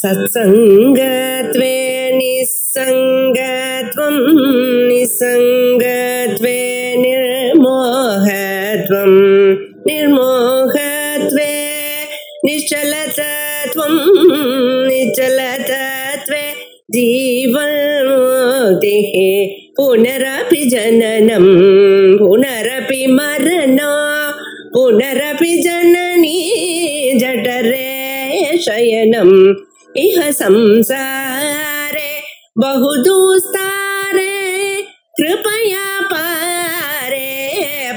सत्संगत्वे निस्संगत्वं निस्संगत्वे निर्मोहत्वं निर्मोहत्वे निश्चलतत्वं निश्चलतत्वे जीवन्मुक्तिः पुनरपि जननं पुनरपि मरणं पुनरपि जननी जठरे शयनम् इह संसारे बहुदुस्तारे कृपया पारे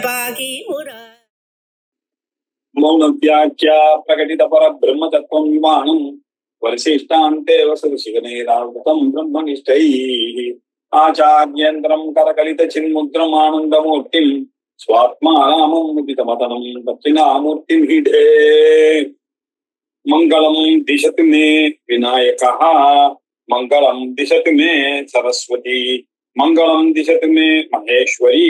पाहि मुरा मौन व्याख्या प्रकटित पर ब्रह्म तत्वं विमानं वरिष्ठान्ते वसुशिवनेरावृतं ब्रह्मनिष्ठैः आचार्येन्द्रं करकलित चिन्मुद्रम् आनन्दमूर्तिं स्वात्मारामं मुदितमतनं दक्षिणामूर्तिं हीढे मंगलम दिशतु मे विनायकः मंगलम दिशतु मे सरस्वती मंगलम दिशतु मे महेश्वरी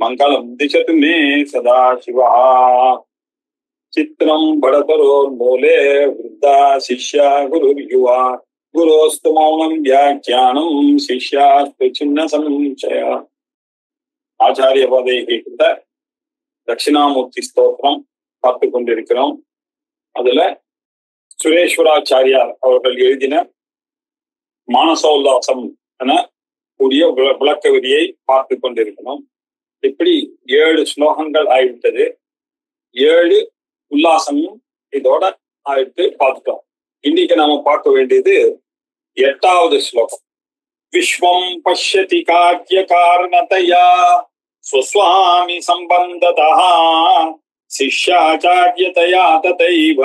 मंगलम दिशतु मे सदाशिवः चित्रं बड़तरोर्मूले वृद्धा शिष्या गुरुर्युवा गुरोस्तु मौनं व्याख्यानं शिष्यास्तु छिन्न संशय आचार्य पदे कृत दक्षिणामूर्ति स्तोत्रम பார்த்து கொண்டிருக்கிறோம். அதுல சுரேஸ்வராச்சாரியார் அவர்கள் எழுதின மானசோல்லாசம் என கூடிய விளக்க விதியை பார்த்து கொண்டிருக்கணும். இப்படி 7 ஸ்லோகங்கள் ஆயிவிட்டது. 7 உல்லாசமும் இதோட ஆயிட்டு பார்த்துட்டோம். இன்னைக்கு நாம பார்க்க வேண்டியது 8வது ஸ்லோகம். விஸ்வம் பஷ்யதி கார்ய காரணதயா ஸ்வஸ்வாமி சம்பந்ததா சிஷ்யாச்சாரியதயா ததைவ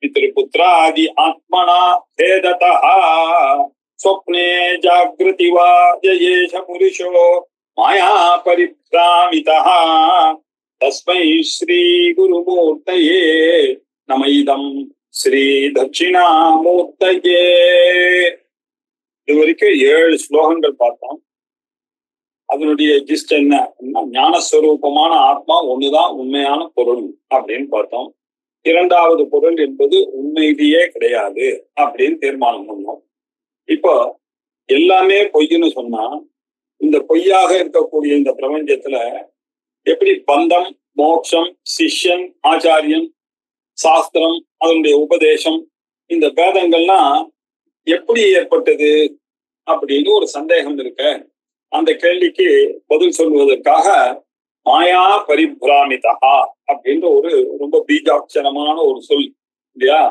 पितृपुत्रादि आत्मना भेदतः स्वप्ने जागृति वा येष पुरुषो माया परिभ्रामितः तस्मै श्री गुरुमूर्तये नमः इदं श्री दक्षिणामूर्तये. இதுவரைக்கும் 7 ஸ்லோகங்கள் பார்த்தோம். அதனுடைய ஜிஸ்ட் என்ன, ஞானஸ்வரூபமான ஆத்மா ஒண்ணுதான் உண்மையான பொருள் அப்படின்னு பார்த்தோம். 2வது பொருள் என்பது உண்மையிலேயே கிடையாது அப்படின்னு தீர்மானம் பண்ணோம். இப்போ எல்லாமே பொய்ன்னு சொன்னா இந்த பொய்யாக இருக்கக்கூடிய இந்த பிரபஞ்சத்துல எப்படி பந்தம், மோட்சம், சிஷ்யன், ஆச்சாரியன், சாஸ்திரம், அதனுடைய உபதேசம், இந்த பேதங்கள்லாம் எப்படி ஏற்பட்டது அப்படின்னு ஒரு சந்தேகம் இருக்க. அந்த கேள்விக்கு பதில் சொல்வதற்காக மாயா பரிபிராமிதா அப்படின்ற ஒரு ரொம்ப பீஜாட்சரமான ஒரு சொல் இல்லையா,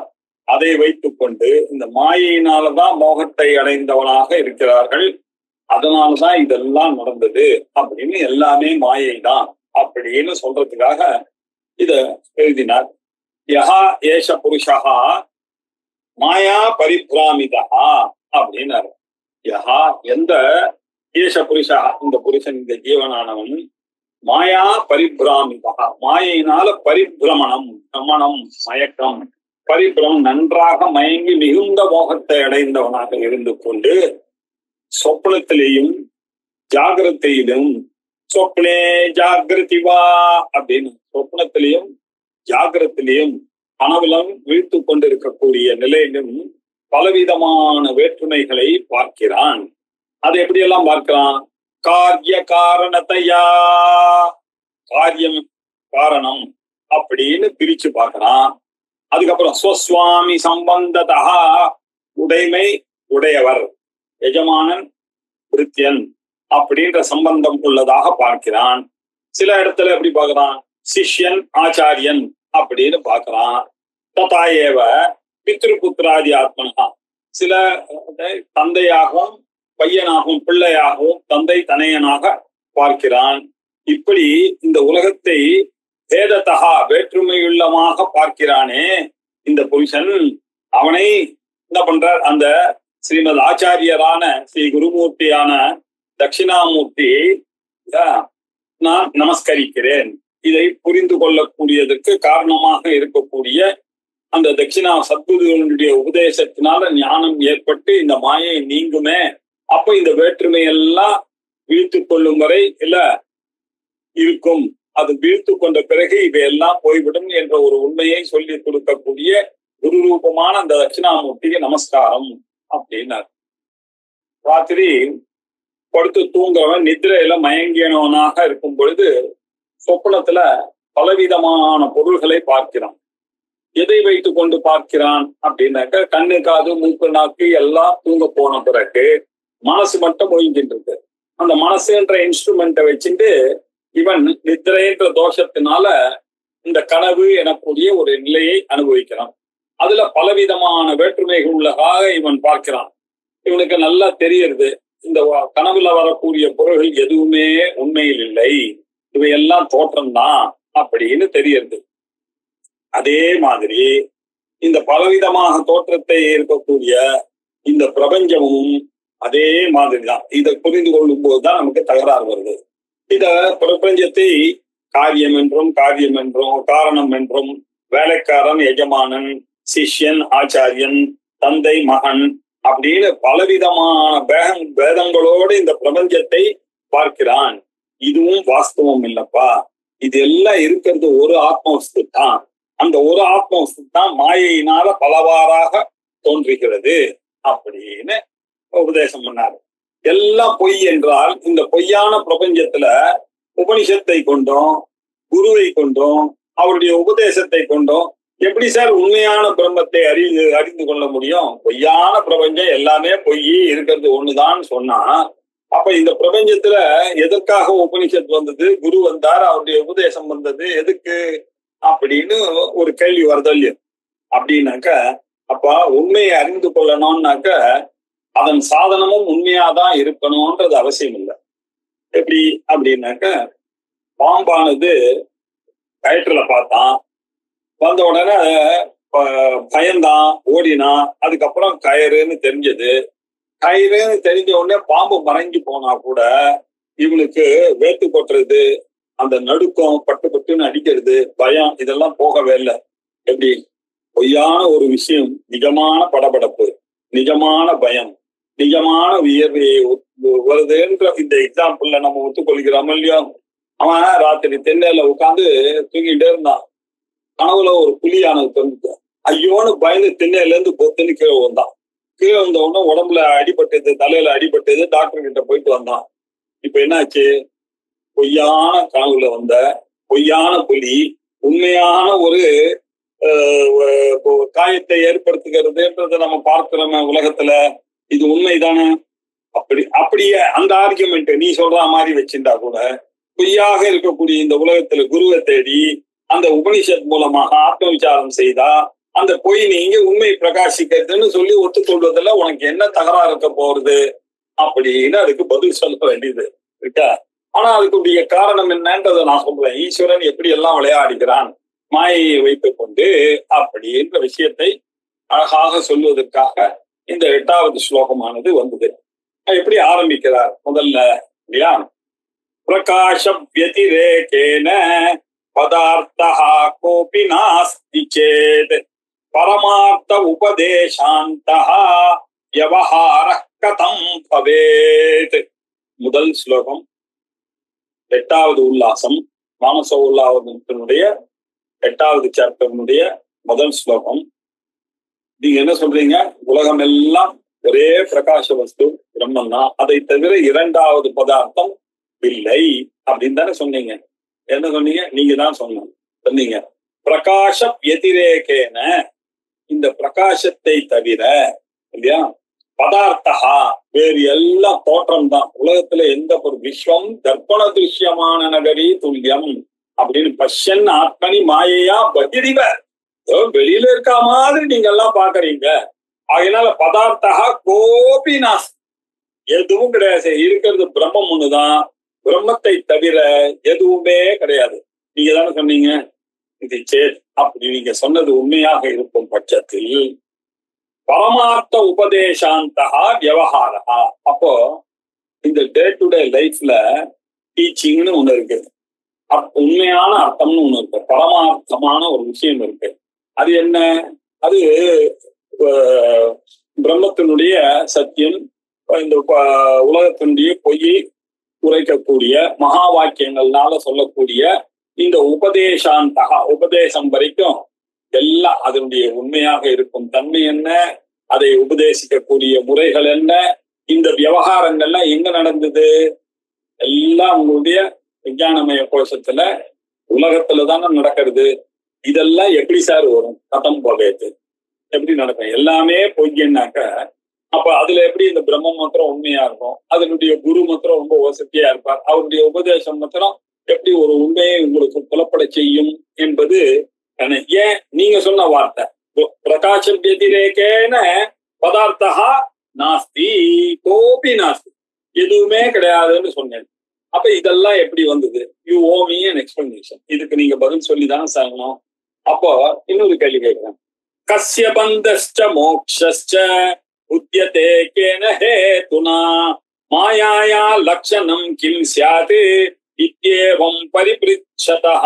அதை வைத்துக் கொண்டு இந்த மாயினாலதான் மோகத்தை அடைந்தவனாக இருக்கிறார்கள், அதனாலதான் இதெல்லாம் நடந்தது அப்படின்னு, எல்லாமே மாயை தான் அப்படின்னு சொல்றதுக்காக இத எழுதினார். யஹா ஏஷ புருஷா மாயா பரிபிராமிதா அப்படின்னாரு. யஹா எந்த, ஏஷ புருஷா இந்த புருஷன், இந்த ஜீவனானவன், மாயா பரிபிராமிதா மாயினால பரிபிரமணம், பிரமணம் மயக்கம், பரிபிரமம் நன்றாக மயங்கி மிகுந்த மோகத்தை அடைந்தவனாக இருந்து கொண்டு சொப்னத்திலேயும் ஜாகிரத்தையிலும், சொப்னே ஜாகிரதிவா அப்படின்னு சொப்னத்திலையும் ஜாகிரத்திலையும் கனவிலும் வீழ்த்து கொண்டிருக்கக்கூடிய நிலையிலும் பலவிதமான வேற்றுமைகளை பார்க்கிறான். அது எப்படியெல்லாம் பார்க்கிறான்? காரிய காரணத்தையா, காரியம் காரணம் அப்படின்னு பிரிச்சு பார்க்கிறான். அதுக்கப்புறம் ஸ்வஸ்வாமி சம்பந்ததா உடைமை உடையவர், எஜமானன் விருத்தியன் அப்படின்ற சம்பந்தம் உள்ளதாக பார்க்கிறான். சில இடத்துல எப்படி பார்க்கிறான்? சிஷ்யன் ஆச்சாரியன் அப்படின்னு பார்க்கிறான். ததாயேவ பித்ருபுத்திராதி ஆத்மனா, சில தந்தையாகவும் பையனாகவும் பிள்ளையாகவும் தந்தை தனையனாக பார்க்கிறான். இப்படி இந்த உலகத்தை பேதத்தகா வேற்றுமையுள்ளமாக பார்க்கிறானே இந்த புருஷன், அவனை என்ன பண்றார்? அந்த ஸ்ரீமத் ஆச்சாரியரான ஸ்ரீ குருமூர்த்தியான தட்சிணாமூர்த்தி நான் நமஸ்கரிக்கிறேன். இதை புரிந்து கொள்ளக்கூடியதற்கு காரணமாக இருக்கக்கூடிய அந்த தட்சிணா சத்குருவினுடைய உபதேசத்தினால ஞானம் ஏற்பட்டு இந்த மாயை நீங்குமே, அப்ப இந்த வேற்றுமை எல்லாம் வீழ்த்து கொள்ளும் வரை இல்ல இருக்கும், அது வீழ்த்து கொண்ட பிறகு இவையெல்லாம் போய்விடும் என்ற ஒரு உண்மையை சொல்லி கொடுக்கக்கூடிய குரு ரூபமான அந்த தட்சிணாமூர்த்திக்கு நமஸ்காரம் அப்படின்னாரு. ராத்திரி படுத்து தூங்குறவன் நித்திரையில மயங்கியனவனாக இருக்கும் பொழுது சொப்பனத்துல பலவிதமான பொருள்களை பார்க்கிறான். எதை வைத்து கொண்டு பார்க்கிறான் அப்படின்னாக்க, கண்ணு காது மூக்கு நாக்கு எல்லாம் தூங்க போன பிறகு மனசு மட்டும் ஒழிஞ்சிட்டு இருக்கு. அந்த மனசுன்ற இன்ஸ்ட்ருமெண்ட்டை வச்சுட்டு இவன் நித்திரைன்ற தோஷத்தினால இந்த கனவு எனக்கூடிய ஒரு நிலையை அனுபவிக்கிறான். அதுல பலவிதமான வேற்றுமைகள் உள்ளதாக இவன் பார்க்கிறான். இவனுக்கு நல்லா தெரியறது, இந்த கனவுல வரக்கூடிய பொருள்கள் எதுவுமே உண்மையில் இல்லை, இவையெல்லாம் தோற்றம்தான் அப்படின்னு தெரியறது. அதே மாதிரி இந்த பலவிதமாக தோற்றத்தை இருக்கக்கூடிய இந்த பிரபஞ்சமும் அதே மாதிரிதான். இதை புரிந்து கொள்ளும் போதுதான் நமக்கு தகராறு வருது. இத பிரபஞ்சத்தை காரியம் என்றும் காரணம் என்றும் வேலைக்காரன் எஜமானன், சிஷ்யன் ஆச்சாரியன், தந்தை மகன் அப்படின்னு பலவிதமான பேதங்களோடு இந்த பிரபஞ்சத்தை பார்க்கிறான். இதுவும் வாஸ்தவம் இல்லப்பா, இது எல்லாம் இருக்கிறது ஒரு ஆத்மவஸ்து தான். அந்த ஒரு ஆத்மவஸ்து தான் மாயையினால பலவாறாக தோன்றுகிறது அப்படின்னு உபதேசம் பண்ணாரு. எல்லாம் பொய் என்றால் இந்த பொய்யான பிரபஞ்சத்துல உபனிஷத்தை கொண்டோம், குருவை கொண்டோம், அவருடைய உபதேசத்தை கொண்டோம் எப்படி சார் உண்மையான பிரம்மத்தை அறிந்து கொள்ள முடியும்? பொய்யான பிரபஞ்சம் எல்லாமே பொய், இருக்கிறது ஒண்ணுதான் சொன்னா, அப்ப இந்த பிரபஞ்சத்துல எதற்காக உபனிஷத் வந்தது, குரு வந்தார், அவருடைய உபதேசம் வந்தது எதுக்கு அப்படின்னு ஒரு கேள்வி வருதல்லையும். அப்படின்னாக்க அப்ப உண்மையை அறிந்து கொள்ளணும்னாக்க அதன் சாதனமும் உண்மையாதான் இருக்கணும்ன்றது அவசியம் இல்லை. எப்படி அப்படின்னாக்க, பாம்பானது கயிற்றுல பார்த்தான், வந்த உடனே பயந்தான், ஓடினான். அதுக்கப்புறம் கயிறுன்னு தெரிஞ்சது. கயிறுன்னு தெரிஞ்ச உடனே பாம்பு மறைஞ்சு போனா கூட இவனுக்கு வேத்து கொட்டுறது, அந்த நடுக்கம், பட்டு பட்டுன்னு அடிக்கிறது, பயம், இதெல்லாம் போகவே இல்லை. எப்படி பொய்யான ஒரு விஷயம் நிஜமான படபடப்பு, நிஜமான பயம், நிஜமான வியர்வையை வருதுன்ற இந்த எக்ஸாம்பிள்ல நம்ம ஒத்துக்கொள்கிறோம் இல்லையோ? அவன் ராத்திரி தென்னையில உட்காந்து தூங்கிட்டே இருந்தான். கனவுல ஒரு புலியானது தந்துட்டான். ஐயோன்னு பயந்து திண்ணையில இருந்து பொத்துன்னு கீழே வந்தான். கீழே வந்த உடனே உடம்புல அடிபட்டது, தலையில அடிபட்டது, டாக்டர் கிட்ட போயிட்டு வந்தான். இப்ப என்னாச்சு? பொய்யான கனவுல வந்த பொய்யான புலி உண்மையான ஒரு காயத்தை ஏற்படுத்துகிறதுன்றத நம்ம பார்க்கிறோம் உலகத்துல. இது உண்மைதானே? அப்படியே அந்த ஆர்கியூமெண்ட் நீ சொல்ற மாதிரி வச்சிருந்தா கூட பொய்யாக இருக்கக்கூடிய இந்த உலகத்துல குருவை தேடி அந்த உபனிஷத் மூலமாக ஆத்ம விசாரம் செய்தா அந்த பொய் நீங்க உண்மை பிரகாசிக்கிறதுன்னு சொல்லி ஒத்துக்கொள்வதில் உனக்கு என்ன தகராறு இருக்க போறது அப்படின்னு அதுக்கு பதில் சொல்ல வேண்டியது இருக்கா? ஆனா அதுக்குடைய காரணம் என்னன்றதை நான் சொல்றேன். ஈஸ்வரன் எப்படி எல்லாம் விளையாடுகிறான் மாயையை வைத்துக் கொண்டு அப்படின்ற விஷயத்தை அழகாக சொல்வதற்காக இந்த 8வது ஸ்லோகமானது வந்தது. எப்படி ஆரம்பிக்கிறார் முதல்ல இல்லையா? பிரகாஷ வ்யதிரேகேன பதார்த்தஹ கோபி நாஸ்தி சேத் பரமார்த்த உபதேசாந்தஹ வ்யவஹாரஹ் கதம் பவேத். முதல் ஸ்லோகம் 8வது உல்லாசம், மானச உல்லாசத்தினுடைய 8வது சாப்டர்னுடைய முதல் ஸ்லோகம். நீங்க என்ன சொல்றீங்க? உலகம் எல்லாம் ஒரே பிரகாச வஸ்து பிரம்மன் தான், அதை தவிர 2வது பதார்த்தம் இல்லை அப்படின்னு தானே சொன்னீங்க. என்ன சொன்னீங்க? நீங்க தான் சொன்னீங்க. பிரகாஷ வ்யதிரேகேன, இந்த பிரகாசத்தை தவிர இல்லையா, பதார்த்தா வேறு எல்லாம் தோற்றம் தான். உலகத்துல எந்த ஒரு விஸ்வம் தர்ப்பண திருஷ்யமான நகரி துல்லியம் அப்படின்னு பஷ்யன் ஆத்மனி மாயையா பகிரிவ, வெளியில இருக்க மாதிரி நீங்க எல்லாம் பாக்குறீங்க. அதனால பதார்த்தா கோபி நாஸ், எதுவும் கிடையாது. இருக்கிறது பிரம்மம் ஒண்ணுதான், பிரம்மத்தை தவிர எதுவுமே கிடையாது. நீங்க தானே சொன்னீங்க இது சேத். அப்படி நீங்க சொன்னது உண்மையாக இருக்கும் பட்சத்தில் பரமார்த்த உபதேசாந்தகா வியவஹாரா, அப்போ இந்த டே டு டே லைஃப்ல டீச்சிங்னு ஒண்ணு இருக்கு, உண்மையான அர்த்தம்னு ஒண்ணு இருக்கு, பரமார்த்தமான ஒரு விஷயம் இருக்கு. அது என்ன? அது பிரம்மத்தினுடைய சத்தியம், இந்த உலகத்தினுடைய பொய் உரைக்கக்கூடிய மகா வாக்கியங்கள்னால சொல்லக்கூடிய இந்த உபதேசாந்தகா, உபதேசம் வரைக்கும் எல்லாம் அதனுடைய உண்மையாக இருக்கும் தன்மை என்ன, அதை உபதேசிக்கக்கூடிய முறைகள் என்ன, இந்த விவகாரங்கள்லாம் எங்க நடந்தது, எல்லாம் உங்களுடைய விஞ்ஞானமய கோஷத்துல உலகத்துலதானே நடக்கிறது. இதெல்லாம் எப்படி சார் வரும்? கதம் போகத்து எப்படி நடக்கும்? எல்லாமே பொய்யன்னாக்க அப்ப அதுல எப்படி இந்த பிரம்மம் மாத்திரம் உண்மையா இருக்கும், அதனுடைய குரு மாத்திரம் ரொம்ப வசதியா இருப்பார், அவருடைய உபதேசம் மாத்திரம் எப்படி ஒரு உண்மையை உங்களுக்கு புலப்பட செய்யும் என்பது ஏன் நீங்க சொன்ன வார்த்தை பிரகாசம் வெதிரேகேன பதார்த்தா நாஸ்தி கோபி நாஸ்தி, எதுவுமே கிடையாதுன்னு சொன்னேன். அப்ப இதெல்லாம் எப்படி வந்தது? You owe me an explanation. இதுக்கு நீங்க பதில் சொல்லிதான் சொல்லணும். அப்போ இன்னொரு கேள்வி கேட்கிறேன். கஸ்ய பந்தஸ்ச மோக்ஷஸ்ச உத்யதே கேன ஹேதுனா மாயாயா லக்ஷணம் கிம் ஸ்யாத் இத்யேவம் பரிப்ருச்சதஹ.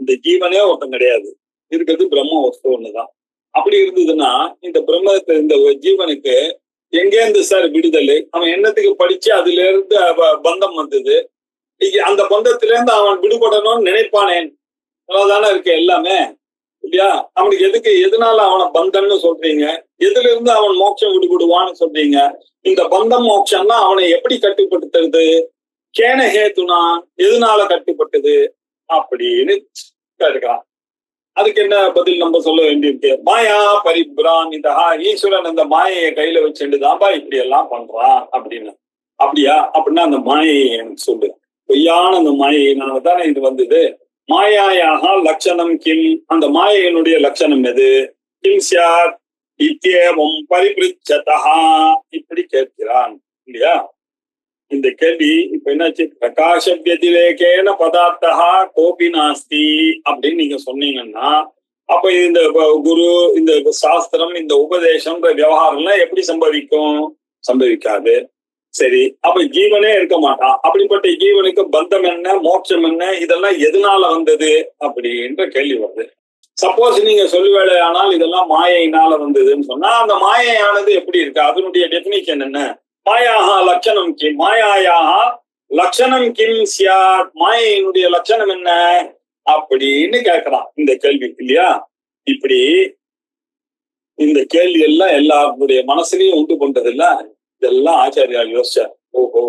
இந்த ஜீவனே ஒருத்தன் கிடையாது, இருக்கிறது பிரம்ம வஸ்து ஒண்ணுதான். அப்படி இருந்ததுன்னா இந்த பிரம்மத்தை இந்த ஜீவனுக்கு எங்கேருந்து சார் விடுதலை? அவன் என்னத்துக்கு படிச்சு அதுல இருந்து பந்தம் வந்தது? அந்த பந்தத்துல இருந்து அவன் விடுபடணும்னு நினைப்பானேன். அவ்வளவுதானே இருக்கு எல்லாமே இல்லையா? அவனுக்கு எதுக்கு எதனால அவனை பந்தம்னு சொல்றீங்க? எதுல இருந்து அவன் மோட்சம் விடுபடுவான்னு சொல்றீங்க? இந்த பந்தம் மோட்சம்னா அவனை எப்படி கட்டுப்படுத்துறது? கேன ஹேதுனா, எதனால கட்டுப்பட்டது அப்படின்னு கேட்கிறான். அதுக்கு என்ன பதில் நம்ம சொல்ல வேண்டியிருக்கு? மாயா பரிபிராமிதா, ஈஸ்வரன் அந்த மாயையை கையில வச்சுட்டுதான்பா இப்படி எல்லாம் பண்றான் அப்படின்னு. அப்படியா? அப்படின்னா அந்த மாயையை எனக்கு சொல்லு. பொய்யான அந்த மாயையினாலதானே இது வந்தது. மாயாயாக லட்சணம் கிம், அந்த மாயையினுடைய லட்சணம் எது? கிம் சியாத் இத்யேவம் பரிப்ருச்சதா, இப்படி கேட்கிறான் இல்லையா? இந்த கேள்வி இப்ப என்னாச்சு? பிரகாச வியதிரேகேன பதார்த்தா கோபி நாஸ்தி அப்படின்னு நீங்க சொன்னீங்கன்னா அப்ப இந்த குரு, இந்த சாஸ்திரம், இந்த உபதேசம்ன்ற விவகாரம்லாம் எப்படி சம்பவிக்கும்? சம்பவிக்காது. சரி, அப்ப ஜீவனே இருக்க மாட்டான். அப்படிப்பட்ட ஜீவனுக்கு பந்தம் என்ன, மோட்சம் என்ன, இதெல்லாம் எதனால வந்தது அப்படின்ற கேள்வி வருது. சப்போஸ் நீங்க சொல்லுவேளை ஆனால் இதெல்லாம் மாயையினால வந்ததுன்னு சொன்னா அந்த மாயையானது எப்படி இருக்கு? அதனுடைய டெபினிஷன் என்ன? மாயாக லட்சணம் கிம், மாயாயாக லட்சணம் கிம் சியாத், மாயையினுடைய லட்சணம் என்ன அப்படின்னு கேட்கிறான் இந்த கேள்வி இல்லையா? இப்படி இந்த கேள்வி எல்லாம் எல்லாருடைய மனசுலயும் உண்டு பண்றது இல்ல. இதெல்லாம் ஆச்சாரியால் யோசிச்சார். ஓஹோ,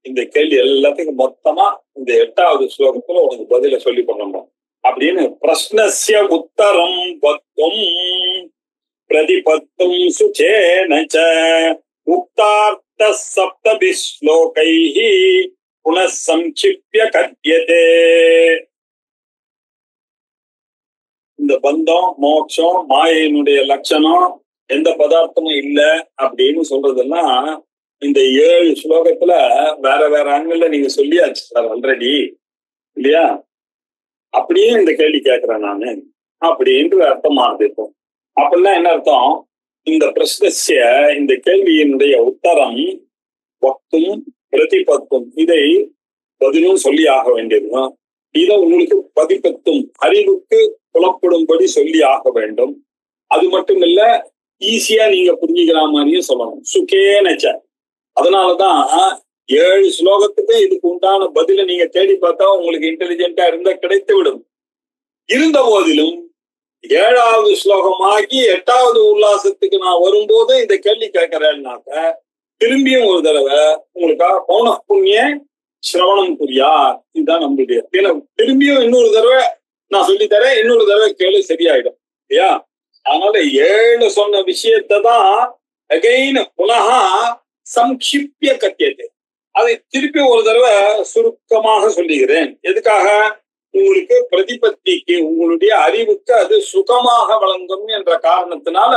இந்த கேள்வி எல்லாத்துக்கும் மொத்தமா இந்த 8வது ஸ்லோகத்துல உனக்கு பதில சொல்லி பண்ணணும் அப்படின்னு. பிரஸ்னஸ்ய உத்தரம் பத்தும் பிரதிபத்தும் சுச்சேனச உக்தார்த்த சப்தபி ஸ்லோகைஹி புனః சம்க்ஷிப்ய கத்யதே. இந்த பந்தம், மோட்சம், மாயையினுடைய லட்சணம், எந்த பதார்த்தமும் இல்ல அப்படின்னு சொல்றதெல்லாம் இந்த 7 ஸ்லோகத்துல வேற வேற ஆங்கிள் நீங்க சொல்லியாச்சு சார் ஆல்ரெடி இல்லையா? அப்படியே இந்த கேள்வி கேட்கிறேன் நானு அப்படின்ற அர்த்தமானது. இருக்கும் அப்படின்னா என்ன அர்த்தம்? இந்த பிரஸ்னஸ்ய, இந்த கேள்வியினுடைய உத்தரம் வக்தும் பிரதிபத்தும், இதை பதிலும் சொல்லி ஆக வேண்டியதுதான். இதை உங்களுக்கு பதிப்பத்தும், அறிவுக்கு புலப்படும்படி சொல்லி ஆக வேண்டும். அது மட்டும் இல்ல, ஈஸியா நீங்க புரிஞ்சுக்கிற மாதிரியும் சொல்லணும். சுகேனச்ச. அதனாலதான் 7 ஸ்லோகத்துக்கு இதுக்கு உண்டான பதில நீங்க தேடி பார்த்தா உங்களுக்கு இன்டெலிஜென்டா இருந்தா கிடைத்து விடும். இருந்த போதிலும் 7வது ஸ்லோகமாகி 8வது உல்லாசத்துக்கு நான் வரும்போது இந்த கேள்வி கேட்கிறேன்னாக்க திரும்பியும் ஒரு தடவை உங்களுக்காக பௌன புண்ணிய சிரவணம் புரியா, இதுதான் நம்மளுடைய. திரும்பியும் இன்னொரு தடவை நான் சொல்லித்தரேன், இன்னொரு தடவை கேள்வி சரியாயிடும் இல்லையா? அதனால 7 சொன்ன விஷயத்தை தான் அகைன் புனகா சம்க்ஷிப்ய கத்தியது, அதை திருப்பி ஒரு தடவை சுருக்கமாக சொல்லுகிறேன். எதுக்காக? உங்களுக்கு பிரதிபத்திக்கு, உங்களுடைய அறிவுக்கு அது சுகமாக வழங்கும் என்ற காரணத்தினால.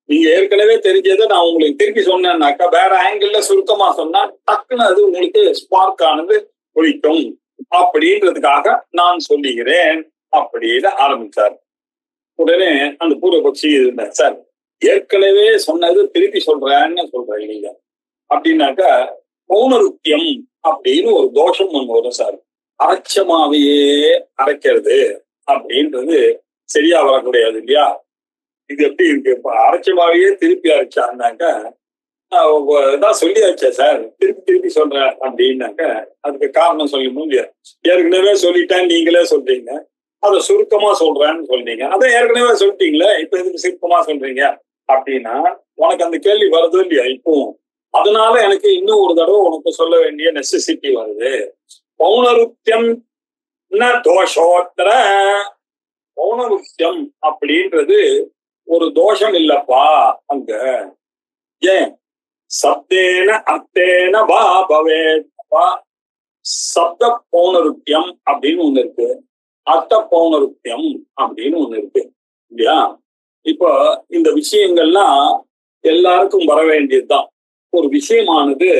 நீங்க ஏற்கனவே தெரிஞ்சதை நான் உங்களுக்கு திருப்பி சொன்னேன்னாக்கா வேற ஆங்கிள் சுருக்கமா சொன்னா டக்குன்னு அது உங்களுக்கு ஸ்பார்க் ஆனது ஒழிக்கும் அப்படின்றதுக்காக நான் சொல்லுகிறேன் அப்படின்னு ஆரம்பிச்சார். உடனே அந்த பூர்வபக்ஷி இருந்தேன், சார் ஏற்கனவே சொன்னது திருப்பி சொல்றேன்னு சொல்றேன் நீங்க அப்படின்னாக்கா பௌனருத்தியம் அப்படின்னு ஒரு தோஷம் ஒண்ணு வரும் சார். அரைச்சமாவையே அரைக்கிறது அப்படின்றது சரியா வரக்கூடாது இல்லையா? இது எப்படி இருக்கு? இப்ப அரைச்சமாவையே திருப்பி அரைச்சான்னாக்க தான் சொல்லியாச்சே சார், திருப்பி சொல்றேன் அப்படின்னாக்க அதுக்கு காரணம் சொல்ல முடியாது. ஏற்கனவே சொல்லிட்டேன் நீங்களே சொல்றீங்க. அதை சுருக்கமா சொல்றேன்னு சொல்றீங்க. அதை ஏற்கனவே சொல்லிட்டீங்களே, இப்ப எதுக்கு சுருக்கமா சொல்றீங்க அப்படின்னா உனக்கு அந்த கேள்வி வருது இல்லையா இப்போ? அதனால எனக்கு இன்னும் ஒரு தடவை உனக்கு சொல்ல வேண்டிய நெசசிட்டி வருது. பௌனருத்தியம் தோஷோத்தர. பௌனருத்தியம் அப்படின்றது ஒரு தோஷம் இல்லப்பா அங்க. ஏன்? சப்தேன அர்த்தேன வா பவேத்பா. சப்த பௌனருத்தியம் அப்படின்னு ஒண்ணு இருக்கு, அர்த்த பௌனருத்தியம் அப்படின்னு ஒண்ணு இருக்கு இல்லையா? இப்போ இந்த விஷயங்கள்லாம் எல்லாருக்கும் வர வேண்டியதுதான். ஒரு விஷயமானது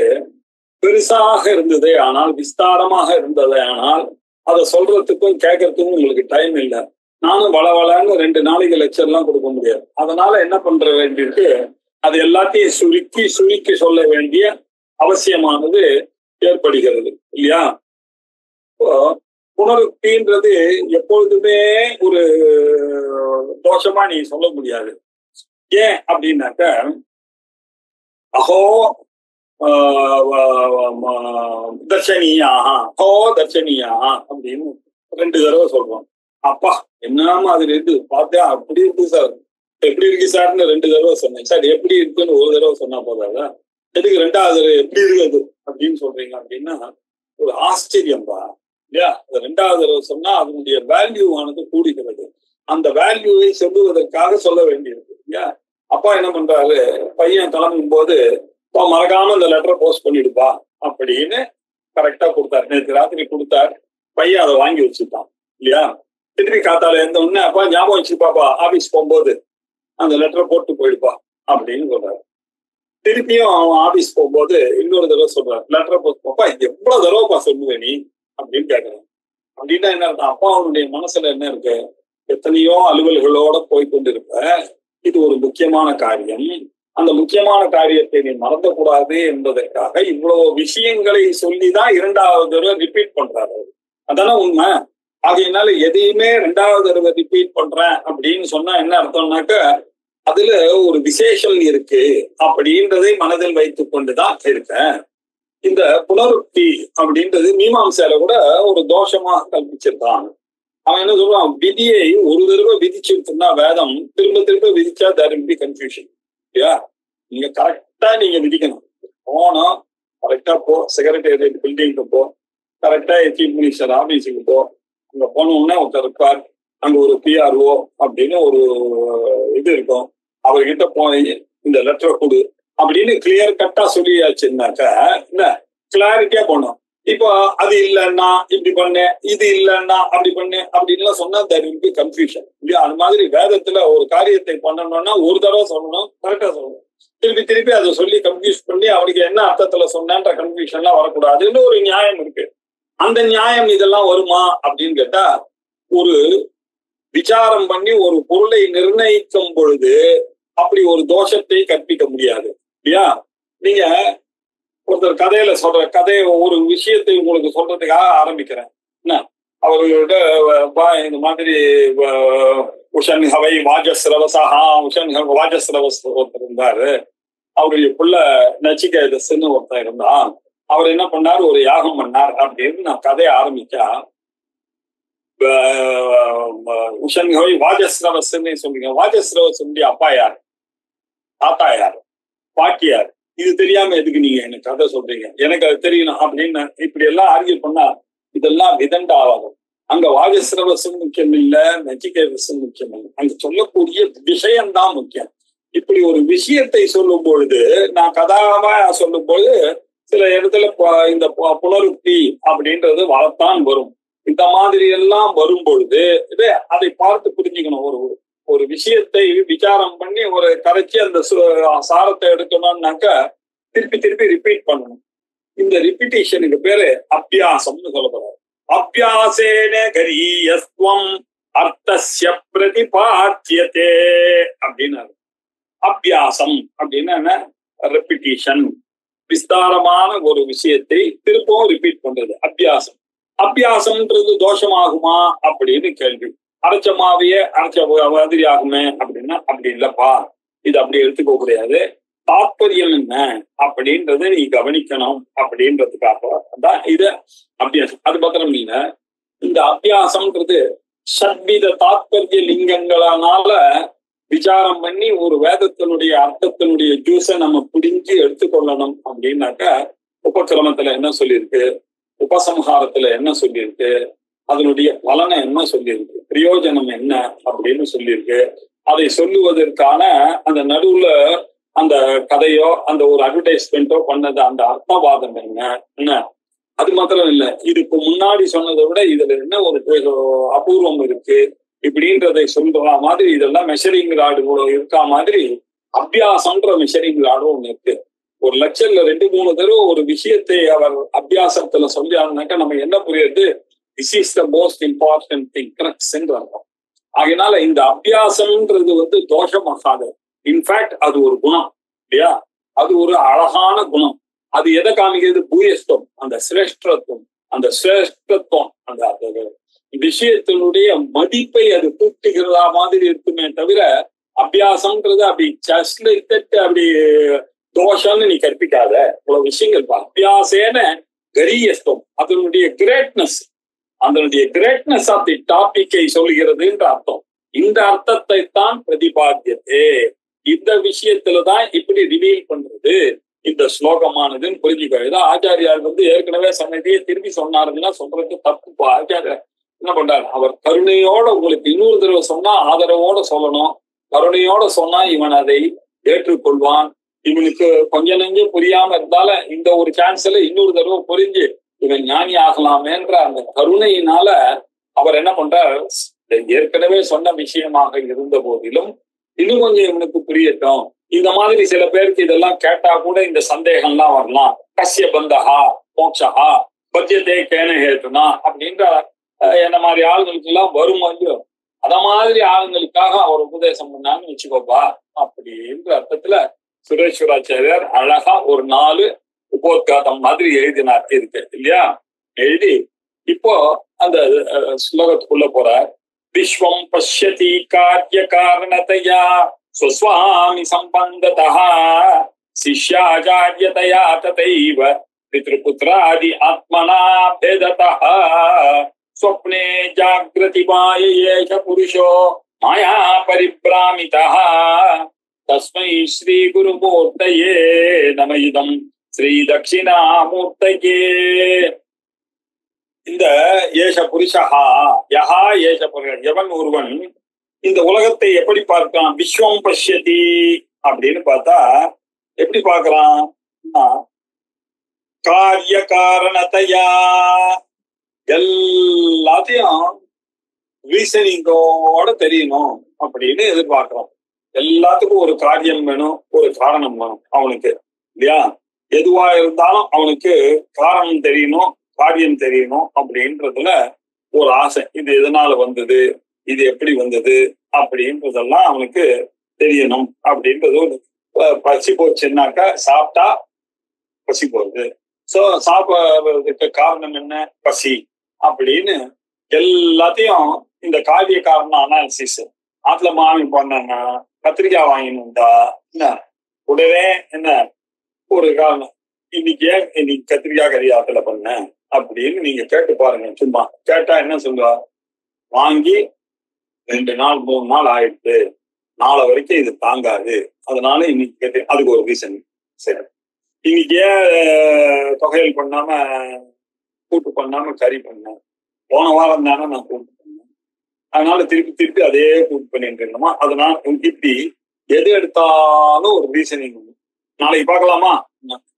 பெருசாக இருந்தது ஆனால், விஸ்தாரமாக இருந்தது ஆனால், அதை சொல்றதுக்கும் கேட்கறதுக்கும் உங்களுக்கு டைம் இல்லை. நானும் வளவளன்னு 2 நாளைக்கு லெக்சர் எல்லாம் கொடுக்க முடியாது. அதனால என்ன பண்ற வேண்டியிருக்கு, அது எல்லாத்தையும் சுருக்கி சுருக்கி சொல்ல வேண்டிய அவசியமானது ஏற்படுகிறது இல்லையா? இப்போ புனருக்தின்றது எப்பொழுதுமே ஒரு தோஷமா நீ சொல்ல முடியாது. ஏன் அப்படின்னாக்க, அஹோ தர்ஷனியாக அஹோ தர்ஷனியாக அப்படின்னு 2 தடவை சொல்றோம். அப்பா என்ன மாதிரி இருக்கு பார்த்தா, அப்படி இருக்கு சார். எப்படி இருக்கு சார்னு 2 தடவை சொன்னேன். சார் எப்படி இருக்குன்னு ஒரு தடவை சொன்னா போதாதா? எதுக்கு 2வது எப்படி இருக்குது அப்படின்னு சொல்றீங்க அப்படின்னா ஒரு ஆச்சரியம்பா இல்லையா? 2வது தடவை சொன்னா அதனுடைய வேல்யூ ஆனது கூடுகிறது. அந்த வேல்யூவை சொல்லுவதற்காக சொல்ல வேண்டியிருக்கு இல்லையா? அப்பா என்ன பண்றாரு, பையன் கிளம்பும் போது மறக்காம இந்த லெட்டரை போஸ்ட் பண்ணிடுப்பா அப்படின்னு கரெக்டா கொடுத்தாரு. நேற்று ராத்திரி கொடுத்தாரு. பையன் அதை வாங்கி வச்சுட்டான் இல்லையா? திருப்பி காத்தால இருந்த உடனே அப்பா ஞாபகம் வச்சுப்பாப்பா, ஆபீஸ் போகும்போது அந்த லெட்டரை போட்டு போயிடுப்பா அப்படின்னு சொல்றாரு. திருப்பியும் அவன் ஆபீஸ் போகும்போது இன்னொரு தடவை சொல்றாரு, லெட்டரை போட்டு பாப்பா எவ்வளவு தடவைப்பா சொல்லுவே நீ அப்படின்னு கேட்கறேன். அப்படின்னா என்ன அர்த்தம்? அப்பா அவனுடைய மனசுல என்ன இருக்கு, எத்தனையோ அலுவல்களோட போய்கொண்டு இருப்ப, இது ஒரு முக்கியமான காரியம், அந்த முக்கியமான காரியத்தை நீ மறந்துக்கூடாது என்பதற்காக இவ்வளவு விஷயங்களை சொல்லிதான் 2வது தடவை ரிப்பீட் பண்றாரு. அதான உண்மை. ஆகையினால எதையுமே 2வது தடவை ரிப்பீட் பண்றேன் அப்படின்னு சொன்னா என்ன அர்த்தம்னாக்க, அதுல ஒரு விசேஷம் இருக்கு அப்படின்றதை மனதில் வைத்துக் கொண்டுதான் இருக்கேன். இந்த புனருக்தி அப்படின்றது மீமாம்சையில கூட ஒரு தோஷமாக கல்பிச்சிருக்கான். அவன் என்ன சொல்றான், விதியை ஒரு தடவை விதிச்சிருக்குன்னா வேதம் திரும்ப திரும்ப விதிச்சா தேர் வில் பி கன்ஃபியூஷன் இல்லையா? நீங்க கரெக்டா நீங்க விதிக்கணும். போனோம் கரெக்டா போ, செக்ரட்டேரியட் பில்டிங்க்கு போ, கரெக்டா சீஃப் மினிஸ்டர் ஆபீஸுக்கு போ. அங்க போனோம்னா ஒருத்தர் இருப்பார், அங்க ஒரு பிஆர்ஓ அப்படின்னு ஒரு இது இருக்கும், அவர்கிட்ட போய் இந்த லெட்டரை கொடு அப்படின்னு கிளியர் கட்டா சொல்லியாச்சுன்னாக்க என்ன கிளாரிட்டியா போனோம். இப்போ அது இல்லைன்னா இப்படி பண்ணு, இது இல்லைன்னா அப்படி பண்ணு அப்படின்லாம் சொன்னா தேர் வில் பி கன்ஃபியூஷன் இல்லையா? அது மாதிரி வேதத்துல ஒரு காரியத்தை பண்ணணும்னா ஒரு தடவை சொல்லணும், கரெக்டா சொல்லணும். திருப்பி திருப்பி அதை சொல்லி கன்ஃபியூஸ் பண்ணி அவனுக்கு என்ன அர்த்தத்துல சொன்னான்ற கன்ஃபியூஷன்லாம் வரக்கூடாதுன்னு ஒரு நியாயம் இருக்கு. அந்த நியாயம் இதெல்லாம் வருமா அப்படின்னு கேட்டா, ஒரு விசாரம் பண்ணி ஒரு பொருளை நிர்ணயிக்கும் பொழுது அப்படி ஒரு தோஷத்தை கற்பிக்க முடியாது இல்லையா? நீங்க ஒருத்தர் கதையில சொல்ற கதையை ஒரு விஷயத்தை உங்களுக்கு சொல்றதுக்காக ஆரம்பிக்கிறேன். என்ன அவர்களோட இந்த மாதிரி உஷன் ஹவை வாஜஸ்ரவசா உஷன் வாஜஸ்ரவஸ் ஒருத்தர் இருந்தாரு. அவருடைய புள்ள நச்சிகேதஸ்ன்னு ஒருத்தர் இருந்தான். அவர் என்ன பண்ணார், ஒரு யாகம் பண்ணார் அப்படின்னு நான் கதையை ஆரம்பிச்சா, உஷன் ஹவை வாஜஸ்ரவஸ்ன்னு சொல்றீங்க. வாஜஸ்ரவஸ் அப்பா யார், தாத்தா யார், பாட்டி யார், இது தெரியாம எதுக்கு நீங்க எனக்கு கதை சொல்றீங்க, எனக்கு அது தெரியணும் அப்படின்னு இப்படி எல்லாம் ஆர்கியூ பண்ணா இதெல்லாம் விதண்டா ஆகும். அங்க வாஜஸ்ரவசம் முக்கியம் இல்ல, நச்சிகேதசம் முக்கியம் இல்லை, அங்க சொல்லக்கூடிய விஷயம்தான் முக்கியம். இப்படி ஒரு விஷயத்தை சொல்லும் பொழுது, நான் கதாவா சொல்லும் பொழுது சில இடத்துல இந்த புனருக்தி அப்படின்றது வளர்த்தான் வரும். இந்த மாதிரி எல்லாம் வரும் பொழுது அதை பார்த்து புரிஞ்சுக்கணும். ஒரு விஷயத்தை விசாரம் பண்ணி ஒரு கரைச்சி அந்த சாரத்தை எடுக்கணும்னாக்க திருப்பி திருப்பி ரிப்பீட் பண்ணணும். இந்த ரிப்பீட்டேஷனுக்கு பேரு அபியாசம்னு சொல்லப்படுறாரு. அபியாசேன கரீயஸ்வம் அர்த்தஸ்ய பிரதிபாத்யதே அப்படின்னாரு. அபியாசம் அப்படின்னா என்ன? ரெப்பிட்டேஷன், விஸ்தாரமான ஒரு விஷயத்தை திருப்பவும் ரிப்பீட் பண்றது அபியாசம். அபியாசம்ன்றது தோஷமாகுமா அப்படின்னு கேள்வி. அரைச்ச மாவையே அரைச்ச மாதிரி ஆகுமே அப்படின்னா அப்படி இல்லப்பா, இது அப்படி எடுத்துக்க கூடாது. தாற்பயம் என்ன அப்படின்றத நீ கவனிக்கணும் அப்படின்றதுக்காக தான் இது அபியாசம். அது பத்திரம் இல்ல, இந்த அபியாசம்ன்றது ஷட்வித தாத்பரிய லிங்கங்களால விசாரம் பண்ணி ஒரு வேதத்தினுடைய அர்த்தத்தினுடைய ஜூஸை நம்ம புரிஞ்சு எடுத்துக்கொள்ளணும் அப்படின்னாக்க உபக்கிரமத்துல என்ன சொல்லியிருக்கு, உபசம்ஹாரத்துல என்ன சொல்லியிருக்கு, அதனுடைய பலனை என்ன சொல்லியிருக்கு, பிரயோஜனம் என்ன அப்படின்னு சொல்லியிருக்கு. அதை சொல்லுவதற்கான அந்த நடுவுல அந்த கதையோ அந்த ஒரு அட்வர்டைஸ்மெண்ட்டோ பண்ணது அந்த அர்த்தவாதம் என்ன, அது மாத்திரம் இல்லை, இதுக்கு முன்னாடி சொன்னதை விட இதுல என்ன ஒரு அபூர்வம் இருக்கு இப்படின்றதை சொல்ற மாதிரி இதெல்லாம் மெஷரிங் ராடு கூட இருக்கா மாதிரி அபியாசம்ன்ற மெஷரிங் ராடும் ஒண்ணு இருக்கு. ஒரு லெக்சர்ல 2-3 தடவை ஒரு விஷயத்தை அவர் அபியாசத்துல சொல்லியாருனாக்கா நம்ம என்ன புரியுது, this is the most important thing, கரெக்ட்ஸ்ன்ற அர்த்தம். அதனால இந்த அபியாசம்ன்றது தோஷமாகாது. இன்ஃபேக்ட் அது ஒரு குணம் இல்லையா, அது ஒரு அழகான குணம். அது எதை காமிக்கிறது, பூயஸ்தம், அந்த சிரேஷ்டத்துவம், அந்த சிரேஷ்டத்துவம், அந்த விஷயத்தினுடைய மதிப்பை அது கூட்டுகிறதா மாதிரி இருக்குமே தவிர அபியாசம்ன்றது அப்படி ஜஸ்ட் லைக் தட் அப்படி தோஷம்னு நீ கற்பிக்காத. இவ்வளவு விஷயங்கள் அபியாசேன கரியஸ்தம், அதனுடைய கிரேட்னஸ், அதனுடைய கிரேட்னஸ் ஆஃப் தி டாபிக்கை சொல்கிறதுன்ற அர்த்தம். இந்த அர்த்தத்தை தான் பிரதிபாத்தியதே, இந்த விஷயத்துலதான் இப்படி ரிவீல் பண்றது இந்த ஸ்லோகமானதுன்னு புரிஞ்சுக்க. ஆச்சாரியார் ஏற்கனவே சொன்னதையே திரும்பி சொன்னாருன்னா சொல்றது தப்புப்பா. ஆச்சாரியார் என்ன பண்றாரு, அவர் கருணையோட உங்களுக்கு இன்னொரு தடவை சொன்னா ஆதரவோட சொல்லணும். கருணையோட சொன்னா இவன் அதை ஏற்றுக்கொள்வான். இவனுக்கு கொஞ்ச நெஞ்சம் புரியாம இருந்தாலும் இந்த ஒரு சான்ஸ்ல இன்னொரு தடவை புரிஞ்சு இவன் ஞானி ஆகலாமேன்ற அந்த கருணையினால அவர் என்ன பண்றார், ஏற்கனவே சொன்ன விஷயமாக இருந்த போதிலும் இன்னும் கொஞ்சம் இவனுக்கு புரியட்டும். இந்த மாதிரி சில பேருக்கு இதெல்லாம் கேட்டா கூட இந்த சந்தேகம்லாம் வரலாம். கஸ்ய பந்தகா மோட்சா பத்தியத்தே கேன ஹேத்துனா அப்படின்ற என்ன மாதிரி ஆளுங்களுக்கு எல்லாம் வரும். அத மாதிரி ஆளுங்களுக்காக அவர் உபதேசம் பண்ணான்னு வச்சுக்கோப்பா அப்படின்ற அர்த்தத்துல சுரேஸ்வராச்சாரியார் அழகா ஒரு 4 உபோத்காதம் மாதிரி எழுதினார் இருக்கு இல்லையா. எழுதி இப்போ அந்த ஸ்லோகத்துக்குள்ள போறார். விஸ்வம் பஷ்யதி கார்ய காரணதயா ஸ்வஸ்வாமி சம்பந்ததः சிஷ்யாச்சாரியதயா ததைவ பித்ருபுத்ராதி ஆத்மனா பேததः ஸ்வப்னே ஜாக்ரதி மாயையேஷ புருஷோ மாயா பரிப்ராமிதः தஸ்மை ஸ்ரீ குருமூர்த்தயே நம இதம் ஸ்ரீ தட்சிணாமூர்த்தயே. இந்த ஏஷ புருஷா யஹா ஏஷ புருஷ, எவன் ஒருவன் இந்த உலகத்தை எப்படி பார்க்கிறான், விஸ்வம் பஷ்யதி அப்படின்னு பார்த்தா எப்படி பார்க்கிறான், காரிய காரணத்தையா எல்லாத்தையும் ரீசனிங்கோட தெரியணும் அப்படின்னு எதிர்பார்க்கிறோம். எல்லாத்துக்கும் ஒரு காரியம் வேணும், ஒரு காரணம் வேணும் அவனுக்கு இல்லையா. எதுவா இருந்தாலும் அவனுக்கு காரணம் தெரியணும், காரியம் தெரியணும் அப்படின்றதுல ஒரு ஆசை. இது எதனால வந்தது, இது எப்படி வந்தது அப்படின்றதெல்லாம் அவனுக்கு தெரியணும் அப்படின்றது ஒரு பசி போச்சுன்னாக்கா சாப்பிட்டா பசி போகுது. சோ சாப்பிடுறதுக்கு காரணம் என்ன, பசி அப்படின்னு எல்லாத்தையும் இந்த காரிய காரணம் அனாலிசிஸ். ஆத்துல மாமி பண்ணா கத்திரிக்காய் வாங்கினுண்டா என்ன உடனே என்ன ஒரு காரணம், இன்னைக்கு ஏன் இன்னைக்கு கத்திரிக்காய் கறி ஆத்துல பண்ண அப்படின்னு நீங்க கேட்டு பாருங்க. சும்மா கேட்டா என்ன சொல்லுவா, வாங்கி 2 நாள் 3 நாள் ஆயிடுச்சு, நாளை வரைக்கும் இது தாங்காது, அதனால இன்னைக்கு கேட்டு அதுக்கு ஒரு ரீசன். சரி, இன்னைக்கு ஏன் தொகையல் பண்ணாம கூட்டு பண்ணாம கறி பண்ணேன், போன வாரம் தானே நான் கூட்டு பண்ணேன், அதனால திருப்பி அதே கூட்டு பண்ணிட்டு இருந்தோமா. அதனால இப்படி எது எடுத்தாலும் ஒரு ரீசனிங். நாளைக்கு பார்க்கலாமா,